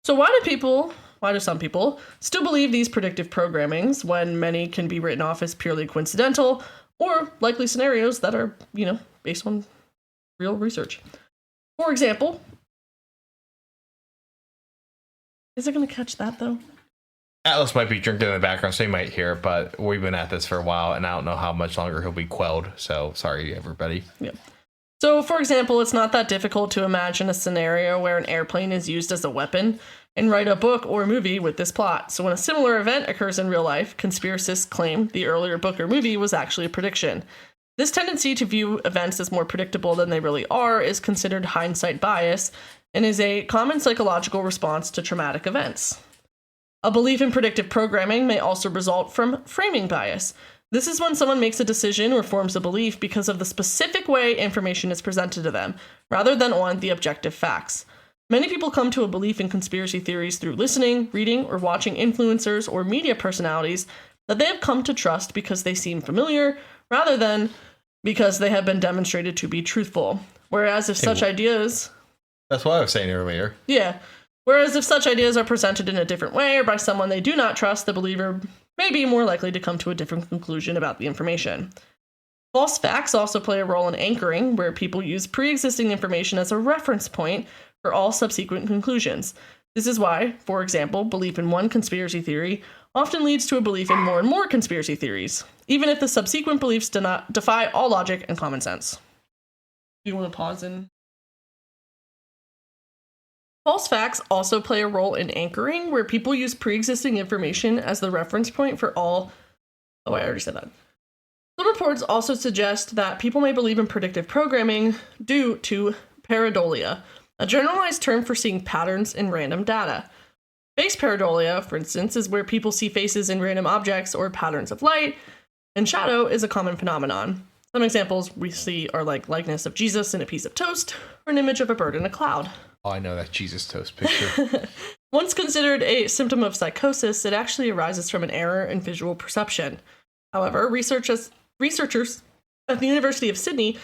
So why do some people still believe these predictive programmings when many can be written off as purely coincidental or likely scenarios that are, based on real research? For example, is it going to catch that though? Atlas might be drinking in the background, so you might hear it, but we've been at this for a while, and I don't know how much longer he'll be quelled, so sorry, everybody. Yeah. So, for example, it's not that difficult to imagine a scenario where an airplane is used as a weapon and write a book or movie with this plot. So when a similar event occurs in real life, conspiracists claim the earlier book or movie was actually a prediction. This tendency to view events as more predictable than they really are is considered hindsight bias and is a common psychological response to traumatic events. A belief in predictive programming may also result from framing bias. This is when someone makes a decision or forms a belief because of the specific way information is presented to them, rather than on the objective facts. Many people come to a belief in conspiracy theories through listening, reading, or watching influencers or media personalities that they have come to trust because they seem familiar, rather than because they have been demonstrated to be truthful. Whereas if such ideas... That's what I was saying earlier. Yeah. Whereas if such ideas are presented in a different way or by someone they do not trust, the believer may be more likely to come to a different conclusion about the information. False facts also play a role in anchoring, where people use pre-existing information as a reference point for all subsequent conclusions. This is why, for example, belief in one conspiracy theory often leads to a belief in more and more conspiracy theories, even if the subsequent beliefs do not defy all logic and common sense. Do you want to pause and... False facts also play a role in anchoring, where people use pre-existing information as the reference point for all... Oh, I already said that. Some reports also suggest that people may believe in predictive programming due to pareidolia, a generalized term for seeing patterns in random data. Face pareidolia, for instance, is where people see faces in random objects or patterns of light, and shadow is a common phenomenon. Some examples we see are like likeness of Jesus in a piece of toast, or an image of a bird in a cloud. Oh, I know that Jesus toast picture. Once considered a symptom of psychosis, it actually arises from an error in visual perception. However, researchers at the University of Sydney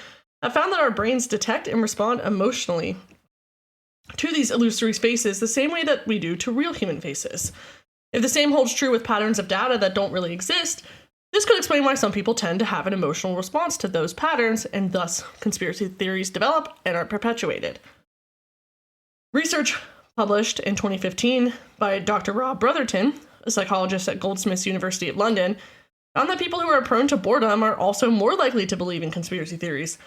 have found that our brains detect and respond emotionally to these illusory faces the same way that we do to real human faces. If the same holds true with patterns of data that don't really exist, this could explain why some people tend to have an emotional response to those patterns, and thus conspiracy theories develop and are perpetuated. Research published in 2015 by Dr. Rob Brotherton, a psychologist at Goldsmiths University of London, found that people who are prone to boredom are also more likely to believe in conspiracy theories.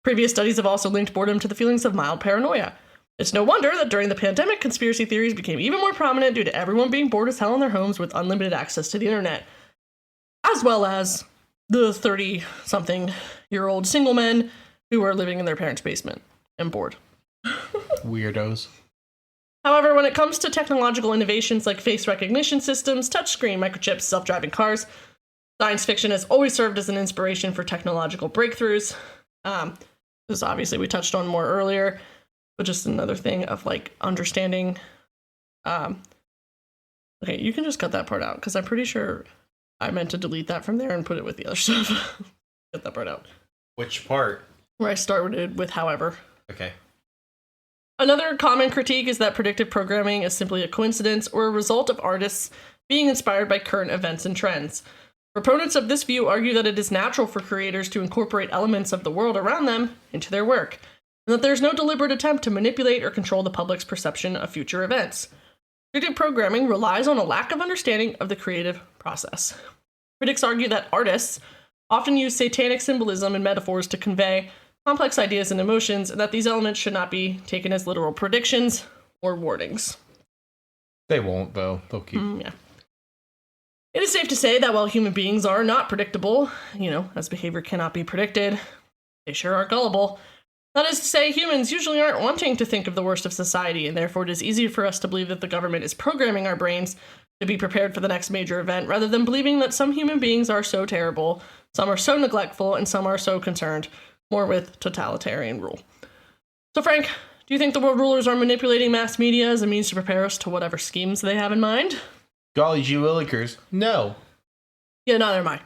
Previous studies have also linked boredom to the feelings of mild paranoia. It's no wonder that during the pandemic, conspiracy theories became even more prominent due to everyone being bored as hell in their homes with unlimited access to the internet, as well as the 30-something-year-old single men who are living in their parents' basement and bored. Weirdos. However, when it comes to technological innovations like face recognition systems, touchscreen microchips, self-driving cars, science fiction has always served as an inspiration for technological breakthroughs. This obviously we touched on more earlier, but just another thing of like understanding. Okay, you can just cut that part out because I'm pretty sure I meant to delete that from there and put it with the other stuff. Cut that part out. Which part? Where I started with however. Okay. Another common critique is that predictive programming is simply a coincidence or a result of artists being inspired by current events and trends. Proponents of this view argue that it is natural for creators to incorporate elements of the world around them into their work, and that there is no deliberate attempt to manipulate or control the public's perception of future events. Predictive programming relies on a lack of understanding of the creative process. Critics argue that artists often use satanic symbolism and metaphors to convey complex ideas and emotions, and that these elements should not be taken as literal predictions or warnings. They won't, though. They'll keep... Yeah. It is safe to say that while human beings are not predictable, as behavior cannot be predicted, they sure are gullible. That is to say, humans usually aren't wanting to think of the worst of society, and therefore it is easier for us to believe that the government is programming our brains to be prepared for the next major event, rather than believing that some human beings are so terrible, some are so neglectful, and some are so concerned more with totalitarian rule. So Frank, do you think the world rulers are manipulating mass media as a means to prepare us to whatever schemes they have in mind? Golly gee willikers, no. Yeah, neither am I.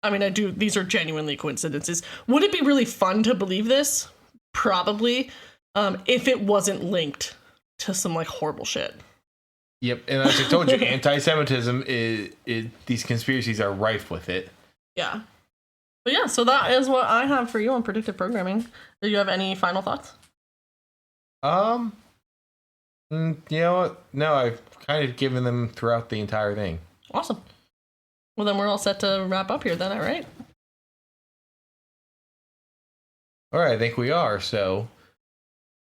I mean, I do. These are genuinely coincidences. Would it be really fun to believe this? Probably. If it wasn't linked to some like horrible shit. Yep, and as I told you, anti-Semitism these conspiracies are rife with it. Yeah. But yeah, so that is what I have for you on predictive programming. Do you have any final thoughts? You know what? No, I've kind of given them throughout the entire thing. Awesome. Well, then we're all set to wrap up here then, all right? All right, I think we are. So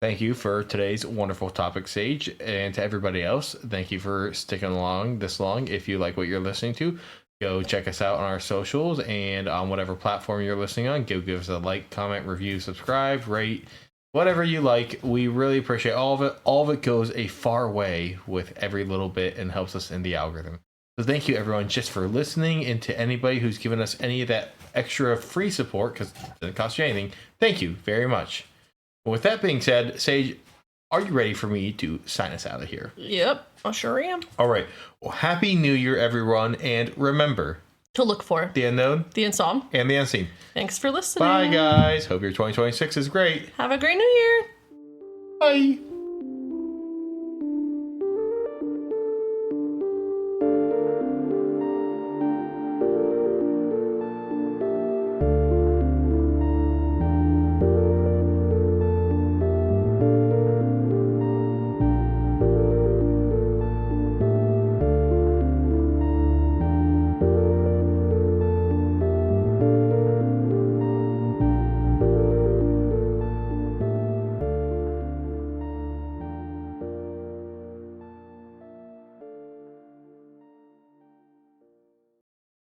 thank you for today's wonderful topic, Sage. And to everybody else, thank you for sticking along this long. If you like what you're listening to, go check us out on our socials and on whatever platform you're listening on. Give us a like, comment, review, subscribe, rate, whatever you like. We really appreciate all of it. All of it goes a far way with every little bit and helps us in the algorithm. So thank you, everyone, just for listening, and to anybody who's given us any of that extra free support, because it doesn't cost you anything. Thank you very much. With that being said, Sage, are you ready for me to sign us out of here? Yep, I sure am. All right. Well, Happy New Year, everyone, and remember to look for the unknown, the unseen, and the unseen. Thanks for listening. Bye, guys. Hope your 2026 is great. Have a great New Year. Bye.